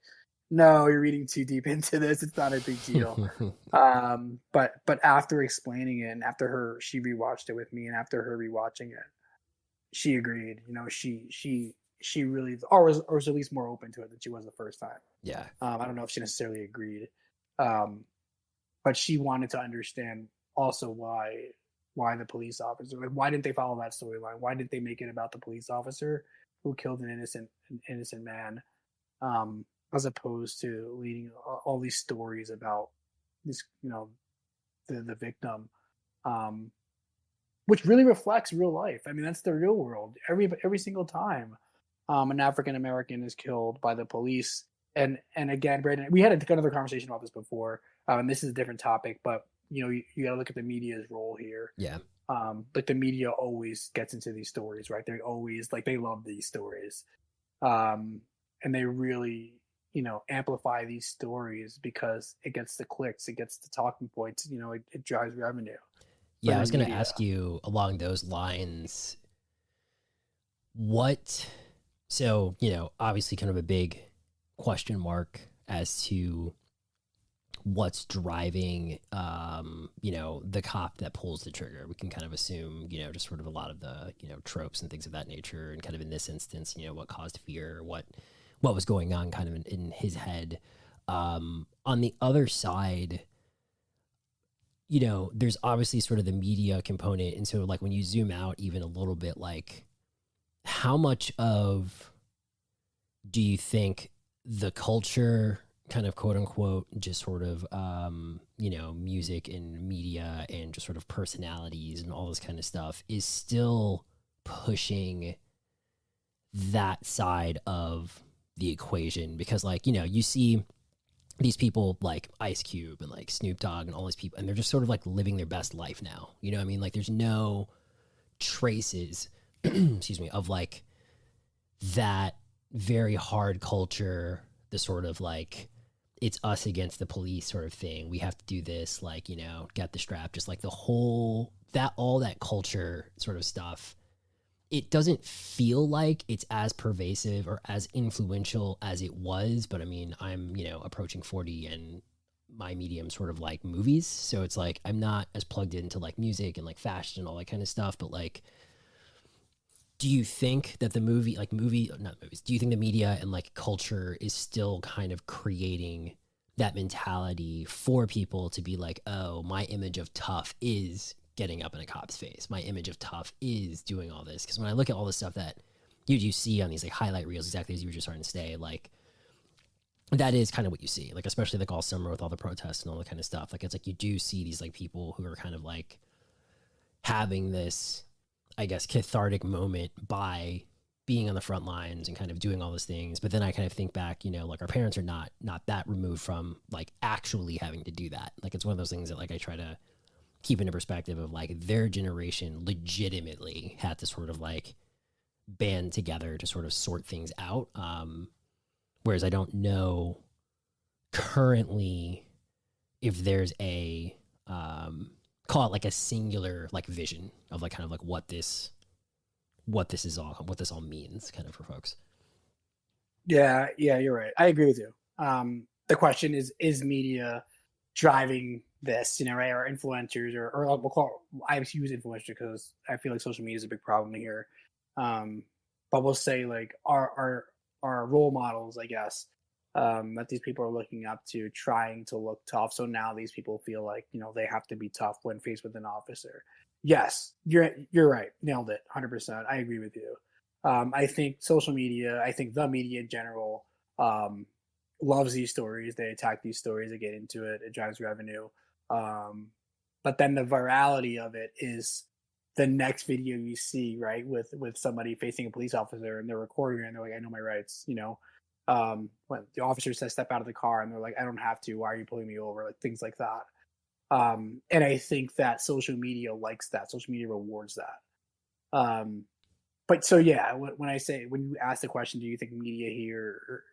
"No, you're reading too deep into this. It's not a big deal." But after explaining it, and after she rewatched it with me, and after her rewatching it, she agreed. She really was at least more open to it than she was the first time. Yeah. I don't know if she necessarily agreed, but she wanted to understand also why the police officer, like, why didn't they follow that storyline? Why didn't they make it about the police officer who killed an innocent man, as opposed to leading all these stories about this, the victim, which really reflects real life. I mean, that's the real world. Every single time an African American is killed by the police. And again, Brandon, we had another conversation about this before, and this is a different topic, but you got to look at the media's role here. Yeah. Like the media always gets into these stories, right? They always they love these stories, and they really amplify these stories because it gets the clicks, it gets the talking points, it drives revenue. Yeah, I was going to ask you along those lines, so, obviously kind of a big question mark as to what's driving, the cop that pulls the trigger. We can kind of assume, just sort of a lot of the, tropes and things of that nature. And kind of in this instance, what caused fear, what was going on kind of in his head. On the other side, there's obviously sort of the media component. And so like when you zoom out even a little bit, like how much of do you think the culture kind of quote unquote, just sort of, music and media and just sort of personalities and all this kind of stuff is still pushing that side of the equation? Because like, you see these people like Ice Cube and like Snoop Dogg and all these people, and they're just sort of like living their best life now. You know what I mean? Like there's no traces, excuse me, of like that very hard culture, the sort of like, it's us against the police sort of thing. We have to do this, like, get the strap, just like the whole, all that culture sort of stuff. It doesn't feel like it's as pervasive or as influential as it was. But I mean, I'm, approaching 40 and my medium sort of like movies. So it's like, I'm not as plugged into like music and like fashion and all that kind of stuff. But like, do you think that the do you think the media and like culture is still kind of creating that mentality for people to be like, oh, my image of tough is getting up in a cop's face. My image of tough is doing all this. Because when I look at all the stuff that you see on these like highlight reels, exactly as you were just starting to say, like that is kind of what you see. Like, especially like all summer with all the protests and all that kind of stuff. Like, it's like you do see these like people who are kind of like having this, I guess, cathartic moment by being on the front lines and kind of doing all those things. But then I kind of think back, like our parents are not that removed from like actually having to do that. Like, it's one of those things that like I try to keep into perspective of like their generation legitimately had to sort of like band together to sort of sort things out. Whereas I don't know currently if there's a, call it like a singular like vision of like kind of like what this all means kind of for folks. Yeah, you're right. I agree with you. The question is media driving this, right? Or influencers or we'll call, I use influencer because I feel like social media is a big problem here. But we'll say like our role models, I guess, that these people are looking up to, trying to look tough. So now these people feel like, they have to be tough when faced with an officer. Yes, you're right. Nailed it. 100%. I agree with you. I think social media, I think the media in general, um, loves these stories. They attack these stories. They get into it. It drives revenue. Um, but then the virality of it is the next video you see, right, with somebody facing a police officer and they're recording it and they're like, "I know my rights," you know. When the officer says step out of the car and they're like, "I don't have to. Why are you pulling me over?" Like things like that. And I think that social media likes that. Social media rewards that. But so yeah, when I say when you ask the question, do you think media here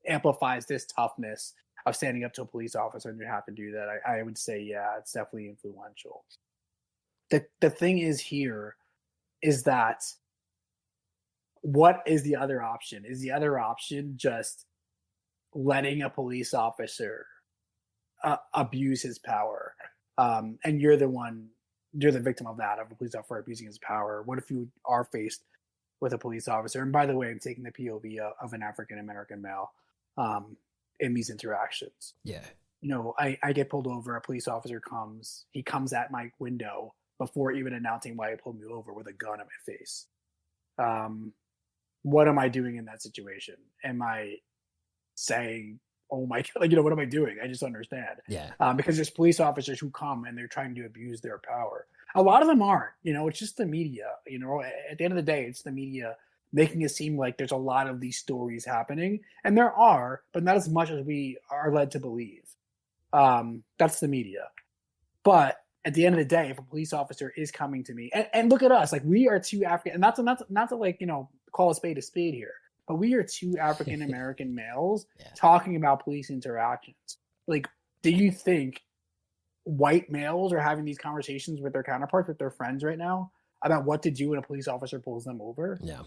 amplifies this toughness of standing up to a police officer and you have to do that? I would say yeah, it's definitely influential. The thing is here is that what is the other option? Is the other option just letting a police officer abuse his power? And you're the victim of that, of a police officer abusing his power. What if you are faced with a police officer? And by the way, I'm taking the POV of an African American male in these interactions. Yeah. You know, I get pulled over, a police officer comes, he comes at my window before even announcing why he pulled me over with a gun at my face. What am I doing in that situation? Am I saying, "Oh my God," like, you know, what am I doing? I just understand. Yeah. Because there's police officers who come and they're trying to abuse their power. A lot of them aren't, you know, it's just the media, you know, at the end of the day, it's the media making it seem like there's a lot of these stories happening. And there are, but not as much as we are led to believe. That's the media. But at the end of the day, if a police officer is coming to me, and look at us, like we are two African, and not to like, you know, call a spade here, but we are two African American males talking about police interactions. Like, do you think white males are having these conversations with their counterparts, with their friends right now about what to do when a police officer pulls them over? Yeah.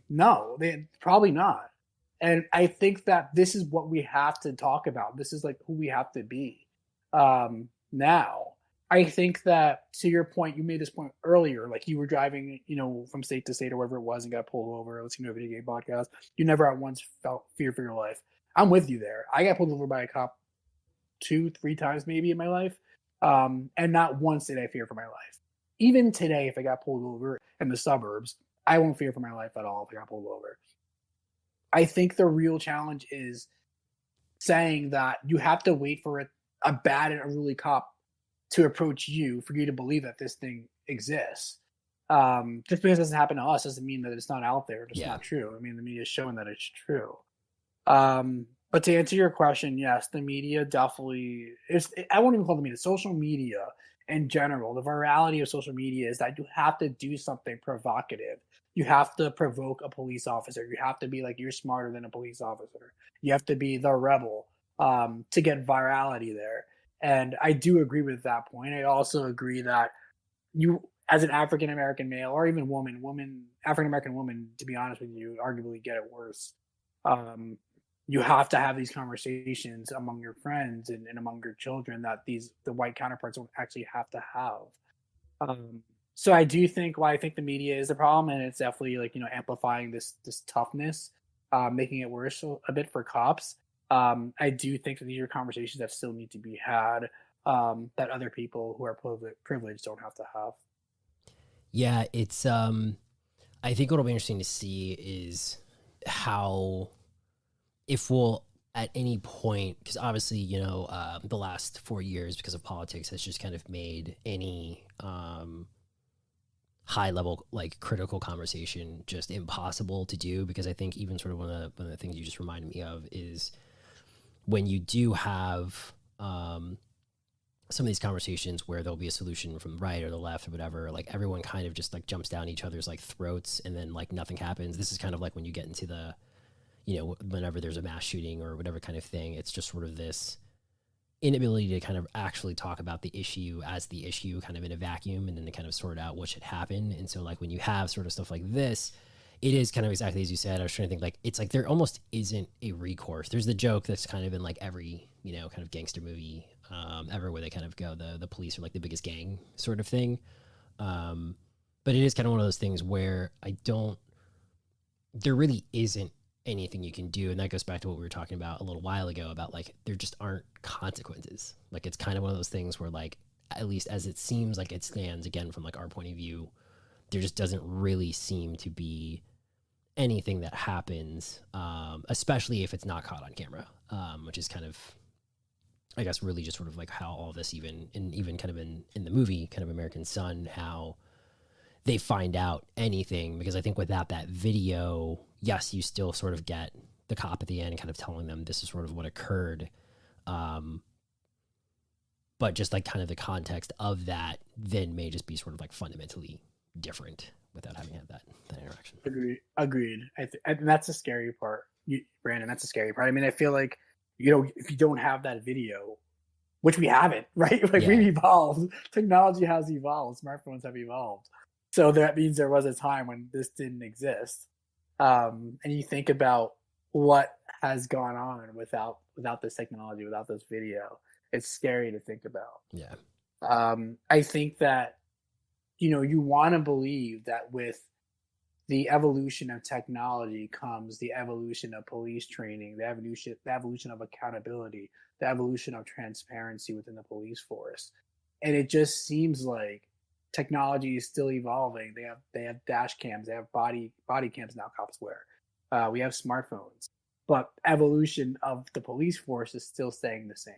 No, they probably not. And I think that this is what we have to talk about. This is like who we have to be. Now, I think that to your point, you made this point earlier, like you were driving, you know, from state to state or wherever it was and got pulled over, listening to a video game podcast. You never at once felt fear for your life. I'm with you there. I got pulled over by a cop 2-3 times maybe in my life. And not once did I fear for my life. Even today, if I got pulled over in the suburbs, I won't fear for my life at all if I got pulled over. I think the real challenge is saying that you have to wait for a bad and unruly cop to approach you for you to believe that this thing exists. Just because it doesn't happen to us doesn't mean that it's not out there. It's not true. I mean, the media is showing that it's true. But to answer your question, yes, the media definitely is. I won't even call the media. Social media in general, the virality of social media is that you have to do something provocative. You have to provoke a police officer. You have to be like, you're smarter than a police officer. You have to be the rebel to get virality there. And I do agree with that point. I also agree that you, as an African American male or even African American woman, to be honest with you, arguably get it worse. You have to have these conversations among your friends and among your children that the white counterparts don't actually have to have. So I do think I think the media is a problem, and it's definitely like, you know, amplifying this toughness, making it worse a bit for cops. I do think that these are conversations that still need to be had, that other people who are privileged don't have to have. Yeah, it's I think what'll be interesting to see is how, if we'll at any point, because obviously, you know, the last 4 years because of politics has just kind of made any high level, like critical conversation just impossible to do, because I think even sort of one of the things you just reminded me of is when you do have some of these conversations where there'll be a solution from the right or the left or whatever, like everyone kind of just like jumps down each other's like throats and then like nothing happens. This is kind of like when you get into the, you know, whenever there's a mass shooting or whatever kind of thing, it's just sort of this inability to kind of actually talk about the issue as the issue kind of in a vacuum and then to kind of sort out what should happen. And so like when you have sort of stuff like this, it is kind of exactly as you said. I was trying to think, like, it's like there almost isn't a recourse. There's the joke that's kind of in like every, you know, kind of gangster movie ever, where they kind of go, the police are like the biggest gang sort of thing. But it is kind of one of those things where there really isn't anything you can do. And that goes back to what we were talking about a little while ago about like, there just aren't consequences. Like, it's kind of one of those things where like, at least as it seems like it stands, again, from like our point of view, there just doesn't really seem to be anything that happens, especially if it's not caught on camera, which is kind of, I guess, really just sort of like how all this even kind of in the movie, kind of American Son, how they find out anything, because I think without that video, yes, you still sort of get the cop at the end kind of telling them this is sort of what occurred. But just like kind of the context of that then may just be sort of like fundamentally different without having had that interaction. Agreed. And that's the scary part, Brandon. That's the scary part. I mean, I feel like, you know, if you don't have that video, which we haven't, right? Like we've evolved. Technology has evolved. Smartphones have evolved. So that means there was a time when this didn't exist. And you think about what has gone on without this technology, without this video. It's scary to think about. Yeah. I think that, you know, you want to believe that with the evolution of technology comes the evolution of police training, the evolution of accountability, the evolution of transparency within the police force. And it just seems like technology is still evolving. They have dash cams, they have body cams now, cops wear. We have smartphones, but evolution of the police force is still staying the same.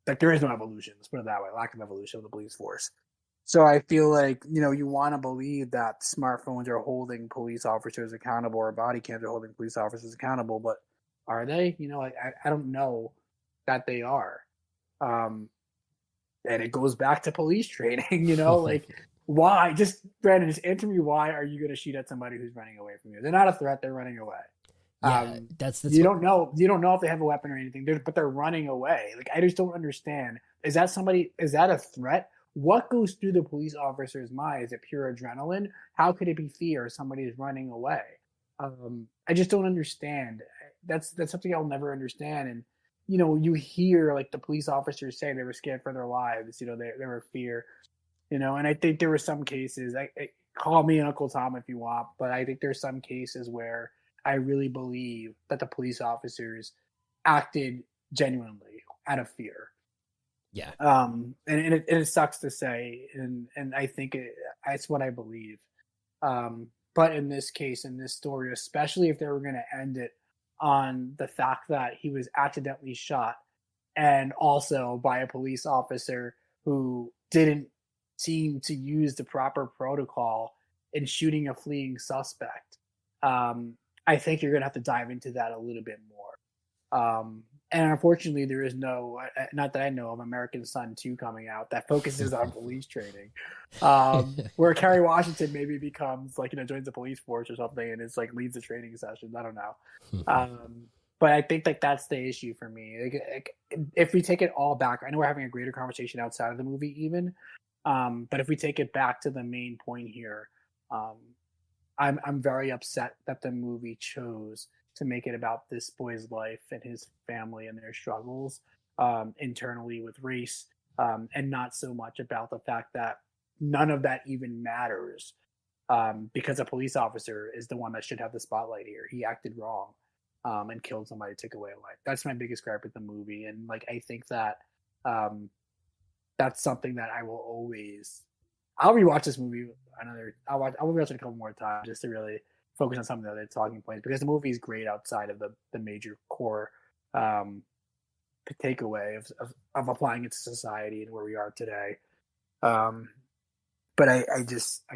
Like there is no evolution, let's put it that way, lack of evolution of the police force. So I feel like, you know, you want to believe that smartphones are holding police officers accountable, or body cams are holding police officers accountable, but are they? You know, I don't know that they are. And it goes back to police training, you know, like why? Brandon, just answer me, why are you going to shoot at somebody who's running away from you? They're not a threat, they're running away. Yeah, that's you don't know if they have a weapon or anything, but they're running away. Like, I just don't understand. Is that a threat? What goes through the police officer's mind? Is it pure adrenaline? How could it be fear? Somebody is running away. I just don't understand. That's something I'll never understand. And, you know, you hear like the police officers say they were scared for their lives. You know, they were fear. You know, and I think there were some cases. I call me Uncle Tom if you want, but I think there's some cases where I really believe that the police officers acted genuinely out of fear. Yeah. And it sucks to say, and I think it's what I believe. But in this case, in this story, especially if they were going to end it on the fact that he was accidentally shot, and also by a police officer who didn't seem to use the proper protocol in shooting a fleeing suspect, I think you're going to have to dive into that a little bit more. And unfortunately, there is no, not that I know of, American Son 2 coming out that focuses on police training. Where Kerry Washington maybe becomes like, you know, joins the police force or something, and it's like leads the training sessions. I don't know. But I think like that's the issue for me. Like, if we take it all back, I know we're having a greater conversation outside of the movie even. But if we take it back to the main point here, I'm very upset that the movie chose to make it about this boy's life and his family and their struggles internally with race, and not so much about the fact that none of that even matters, because a police officer is the one that should have the spotlight here. He acted wrong and killed somebody, took away a life. That's my biggest gripe with the movie. And like, I think that that's something that I will always... I'll rewatch this movie I'll rewatch it a couple more times just to really focus on some of the other talking points, because the movie is great outside of the major core takeaway of applying it to society and where we are today. But I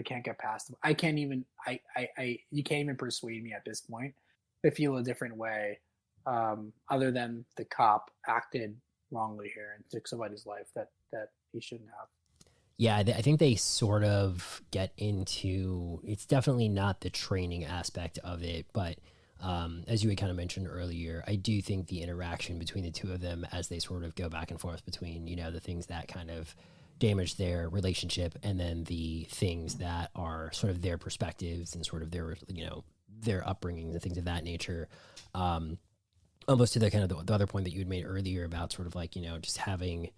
can't get past it. You can't even persuade me at this point to feel a different way, other than the cop acted wrongly here and took somebody's life that he shouldn't have. Yeah, I think they sort of get into, it's definitely not the training aspect of it, but as you had kind of mentioned earlier, I do think the interaction between the two of them as they sort of go back and forth between, you know, the things that kind of damage their relationship and then the things that are sort of their perspectives and sort of their, you know, their upbringing and things of that nature. Almost to the kind of the other point that you had made earlier about sort of like, you know, just having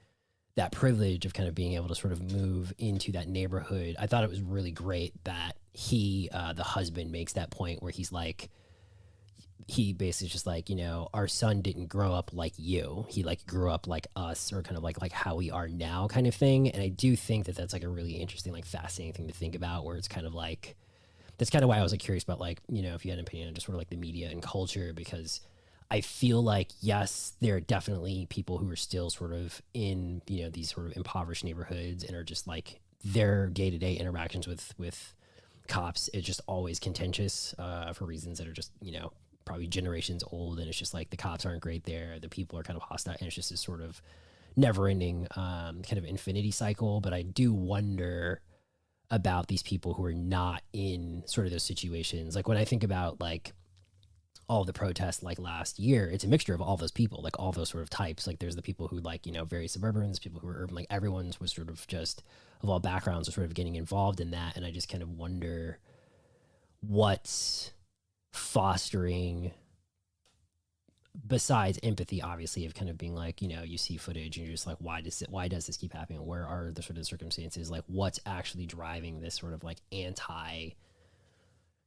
that privilege of kind of being able to sort of move into that neighborhood. I thought it was really great that he, the husband, makes that point where he's like, he basically just like, you know, our son didn't grow up like you. He like grew up like us, or kind of like how we are now kind of thing. And I do think that that's like a really interesting, like fascinating thing to think about, where it's kind of like, that's kind of why I was like curious about like, you know, if you had an opinion on just sort of like the media and culture, because I feel like, yes, there are definitely people who are still sort of in, you know, these sort of impoverished neighborhoods and are just like their day-to-day interactions with cops is just always contentious for reasons that are just, you know, probably generations old. And it's just like the cops aren't great there. The people are kind of hostile. And it's just this sort of never ending kind of infinity cycle. But I do wonder about these people who are not in sort of those situations. Like when I think about like all the protests like last year, it's a mixture of all those people, like all those sort of types. Like there's the people who like, you know, very suburbans, people who are urban, like everyone's was sort of just of all backgrounds was sort of getting involved in that. And I just kind of wonder what's fostering, besides empathy, obviously, of kind of being like, you know, you see footage and you're just like, why does this keep happening? Where are the sort of circumstances? Like what's actually driving this sort of like anti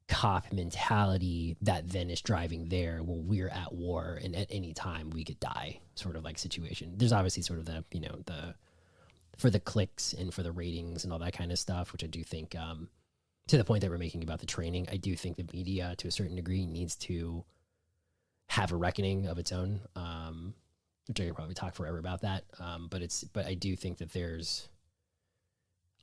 cop mentality that then is driving there where we're at war and at any time we could die sort of like situation. There's obviously sort of the, you know, the, for the clicks and for the ratings and all that kind of stuff, which I do think, to the point that we're making about the training, I do think the media to a certain degree needs to have a reckoning of its own, which I could probably talk forever about that. But I do think that there's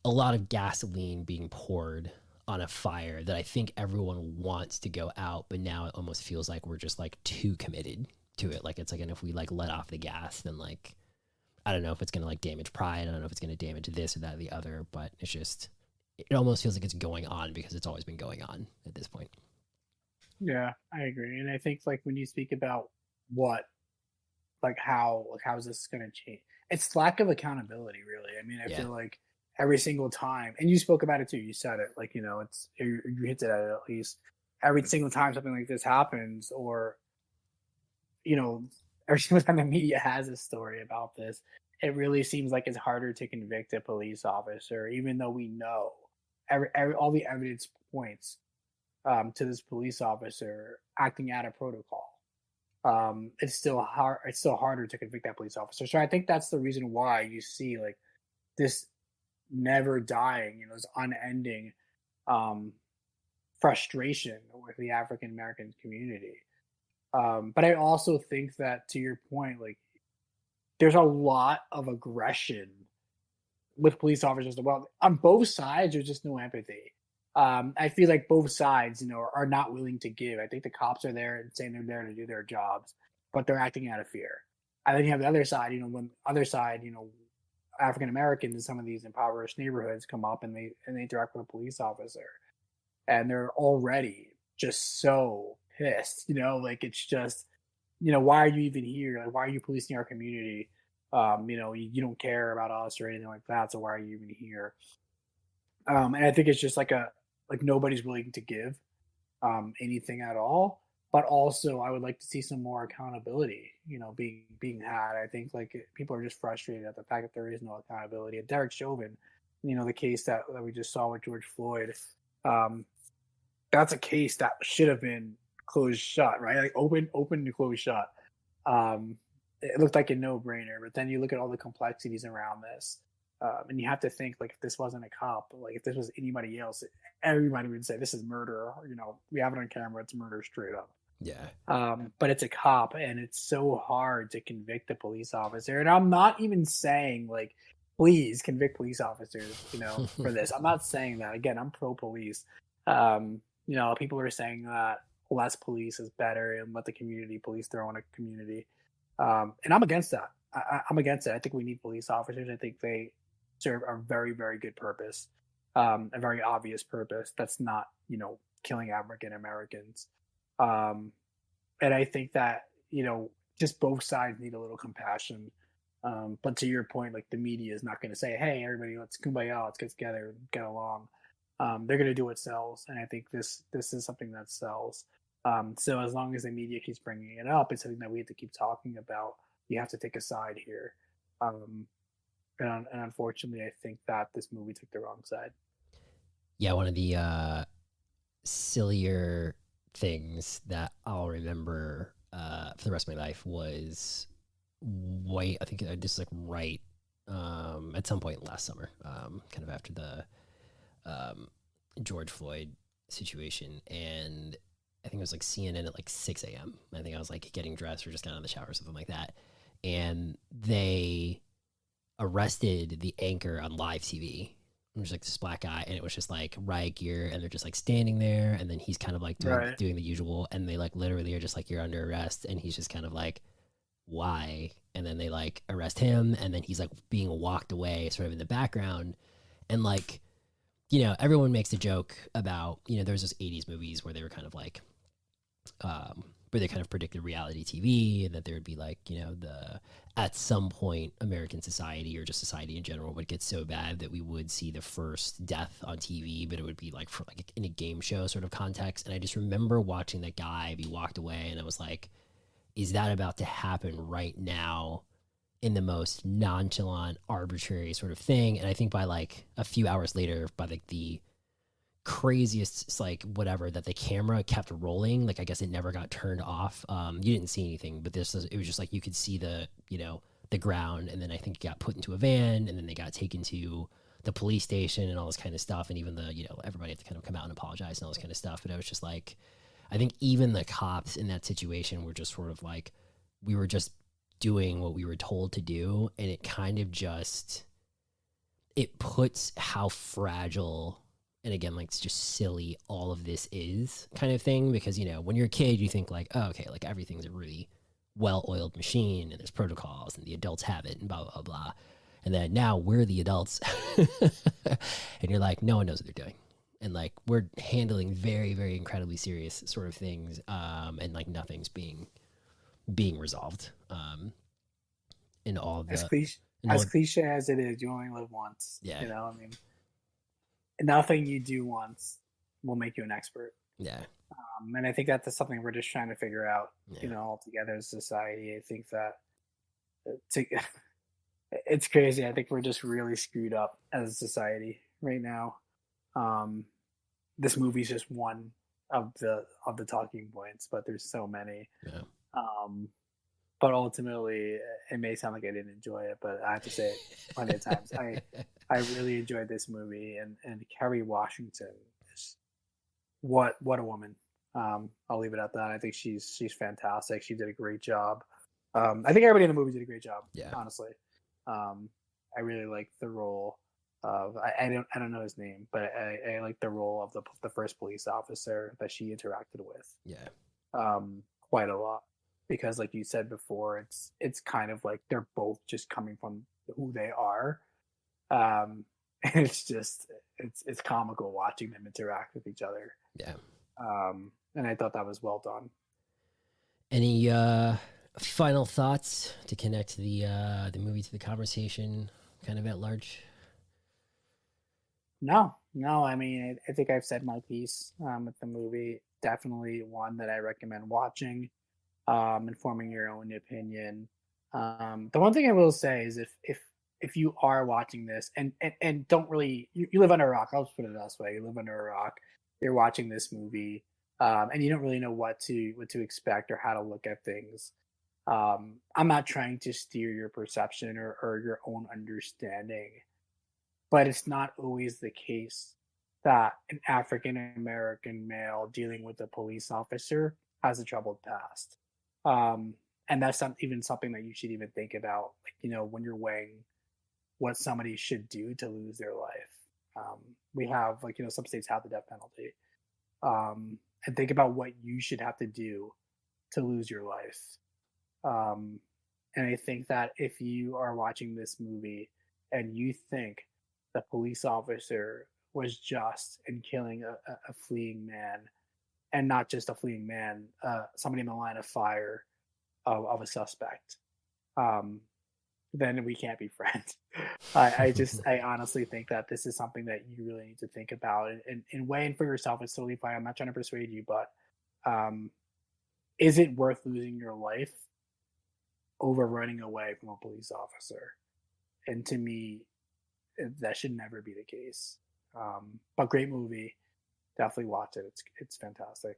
a lot of gasoline being poured on a fire that I think everyone wants to go out, but now it almost feels like we're just like too committed to it. Like it's like, and if we like let off the gas, then like, I don't know if it's going to like damage pride. I don't know if it's going to damage this or that or the other, but it's just, it almost feels like it's going on because it's always been going on at this point. Yeah, I agree. And I think like when you speak about what, like how is this going to change? It's lack of accountability, really. I mean, I feel like every single time, and you spoke about it too. You said it, like, you know, it's you hinted at it at least. Every single time something like this happens, or you know, every single time the media has a story about this, it really seems like it's harder to convict a police officer, even though we know all the evidence points to this police officer acting out of protocol. It's still hard. It's still harder to convict that police officer. So I think that's the reason why you see like this never dying, you know, this unending um, frustration with the African American community. But I also think that, to your point, like there's a lot of aggression with police officers as well. On both sides, there's just no empathy. I feel like both sides, you know, are not willing to give. I think the cops are there and saying they're there to do their jobs, but they're acting out of fear. And then you have the other side, you know, when other side, you know, African Americans in some of these impoverished neighborhoods come up and they interact with a police officer, and they're already just so pissed, you know, like it's just, you know, why are you even here? Like, why are you policing our community? You know, you don't care about us or anything like that, so why are you even here? And I think it's just like nobody's willing to give anything at all. But also, I would like to see some more accountability, you know, being had. I think like people are just frustrated at the fact that there is no accountability. And Derek Chauvin, you know, the case that we just saw with George Floyd, um, that's a case that should have been closed shut, right? Like open to closed shut. It looked like a no-brainer, but then you look at all the complexities around this, and you have to think like if this wasn't a cop, like if this was anybody else, everybody would say this is murder. You know, we have it on camera; it's murder straight up. Yeah. But it's a cop, and it's so hard to convict a police officer. And I'm not even saying like, please convict police officers, you know, for this. I'm not saying that. Again, I'm pro-police. You know, people are saying that less police is better and let the community police their own community. And I'm against that. I'm against it. I think we need police officers. I think they serve a very, very good purpose, a very obvious purpose that's not, you know, killing African Americans. And I think that, you know, just both sides need a little compassion. But to your point, like the media is not going to say, hey, everybody, let's kumbaya, let's get together and get along. They're going to do what sells. And I think this is something that sells. So as long as the media keeps bringing it up, it's something that we have to keep talking about. You have to take a side here. And unfortunately, I think that this movie took the wrong side. Yeah, one of the sillier things that I'll remember for the rest of my life was I think this is like right at some point last summer, kind of after the George Floyd situation, and I think it was like CNN at like 6 a.m. I think I was like getting dressed or just got out of the shower or something like that. And they arrested the anchor on live TV. It was like this black guy, and it was just like riot gear, and they're just like standing there, and then he's kind of like Right. doing the usual, and they like literally are just like, you're under arrest, and he's just kind of like, why? And then they like arrest him, and then he's like being walked away sort of in the background. And like, everyone makes a joke about, there's those 80s movies where they were kind of like, where they kind of predicted reality TV, and that there would be like, at some point American society or just society in general would get so bad that we would see the first death on TV, but it would be like for like in a game show sort of context. And I just remember watching that guy be walked away, and I was like, is that about to happen right now in the most nonchalant, arbitrary sort of thing? And I think by like a few hours later, by like the craziest, like whatever, that the camera kept rolling, like I guess it never got turned off. You didn't see anything, but it was just like you could see the ground, and then I think it got put into a van, and then they got taken to the police station and all this kind of stuff, and even everybody had to kind of come out and apologize and all this kind of stuff. But I was just like, I think even the cops in that situation were just sort of like, we were just doing what we were told to do, and it kind of just, it puts how fragile, and again, like, it's just silly, all of this is kind of thing. Because when you're a kid, you think like, oh, okay, like everything's a really well-oiled machine, and there's protocols, and the adults have it, and blah blah blah. And then now we're the adults, and you're like, no one knows what they're doing, and like we're handling very very incredibly serious sort of things, and like nothing's being resolved, in all As the cliche in as all cliche as it is, you only live once. yeah I mean, nothing you do once will make you an expert. yeah And I think that's something we're just trying to figure out, yeah all together as a society. I think that to, it's crazy. I think we're just really screwed up as a society right now. Um, this movie's just one of the talking points, but there's so many. yeah Um, but ultimately, it may sound like I didn't enjoy it, but I have to say it plenty of times. I really enjoyed this movie, and Kerry Washington is what a woman. I'll leave it at that. I think she's fantastic. She did a great job. I think everybody in the movie did a great job. yeah Honestly, I really liked the role of I don't know his name, but I like the role of the first police officer that she interacted with yeah quite a lot, because like you said before, it's kind of like they're both just coming from who they are. And it's just it's comical watching them interact with each other. yeah And I thought that was well done. Any final thoughts to connect the movie to the conversation, kind of at large? No, I mean, I think I've said my piece with the movie. Definitely one that I recommend watching, and forming your own opinion. The one thing I will say is if you are watching this and don't really you live under a rock, I'll just put it this way: you live under a rock, you're watching this movie, and you don't really know what to expect or how to look at things. I'm not trying to steer your perception or your own understanding, but it's not always the case that an African American male dealing with a police officer has a troubled past. Um, and that's not even something that you should even think about, like, when you're weighing what somebody should do to lose their life. We have, like, some states have the death penalty. And think about what you should have to do to lose your life. Um, and I think that if you are watching this movie and you think the police officer was just in killing a fleeing man, and not just a fleeing man, somebody in the line of fire of a suspect, then we can't be friends. I honestly think that this is something that you really need to think about, and weighing for yourself is totally fine. I'm not trying to persuade you, but is it worth losing your life over running away from a police officer? And to me, that should never be the case. But great movie, definitely watch it. It's fantastic.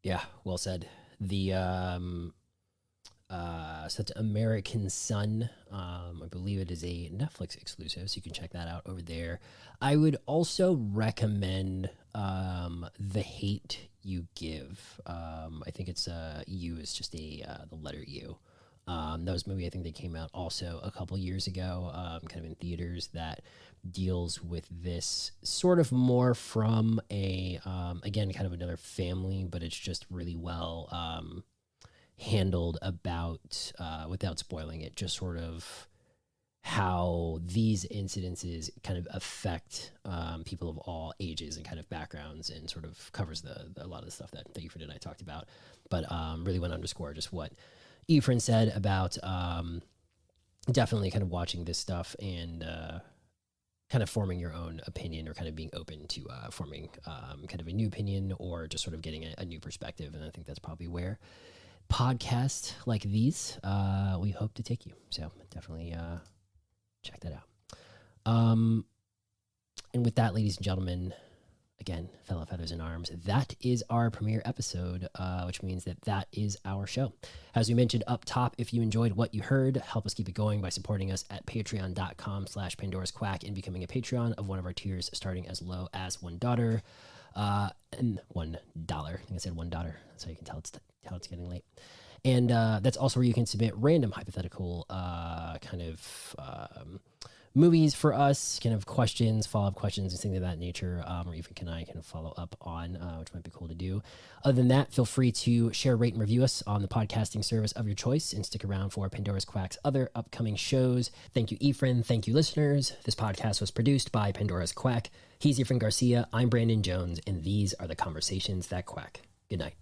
Yeah, well said. The So it's American Son. I believe it is a Netflix exclusive, so you can check that out over there. I would also recommend The Hate You Give. I think it's U is just the letter U. That was a movie I think that came out also a couple years ago, kind of in theaters, that deals with this sort of more from a, again, kind of another family, but it's just really well handled about, without spoiling it, just sort of how these incidences kind of affect people of all ages and kind of backgrounds, and sort of covers a lot of the stuff that Yfran and I talked about, but really want to underscore just what Yfran said about definitely kind of watching this stuff and kind of forming your own opinion, or kind of being open to forming kind of a new opinion, or just sort of getting a new perspective. And I think that's probably where podcasts like these we hope to take you. So definitely check that out. And with that, ladies and gentlemen, again, fellow feathers in arms, that is our premiere episode, which means that is our show. As we mentioned up top, if you enjoyed what you heard, help us keep it going by supporting us at patreon.com/Pandora's Quack and becoming a Patreon of one of our tiers, starting as low as $1. And $1. I think I said $1. That's how you can tell it's getting late. And that's also where you can submit random hypothetical kind of movies for us, kind of questions, follow-up questions, and things of that nature, or even can I kind of follow up on, which might be cool to do. Other than that, feel free to share, rate, and review us on the podcasting service of your choice, and stick around for Pandora's Quack's other upcoming shows. Thank you, Yfran. Thank you, listeners. This podcast was produced by Pandora's Quack. He's Yfran Garcia. I'm Brandan Jones, and these are the conversations that quack. Good night.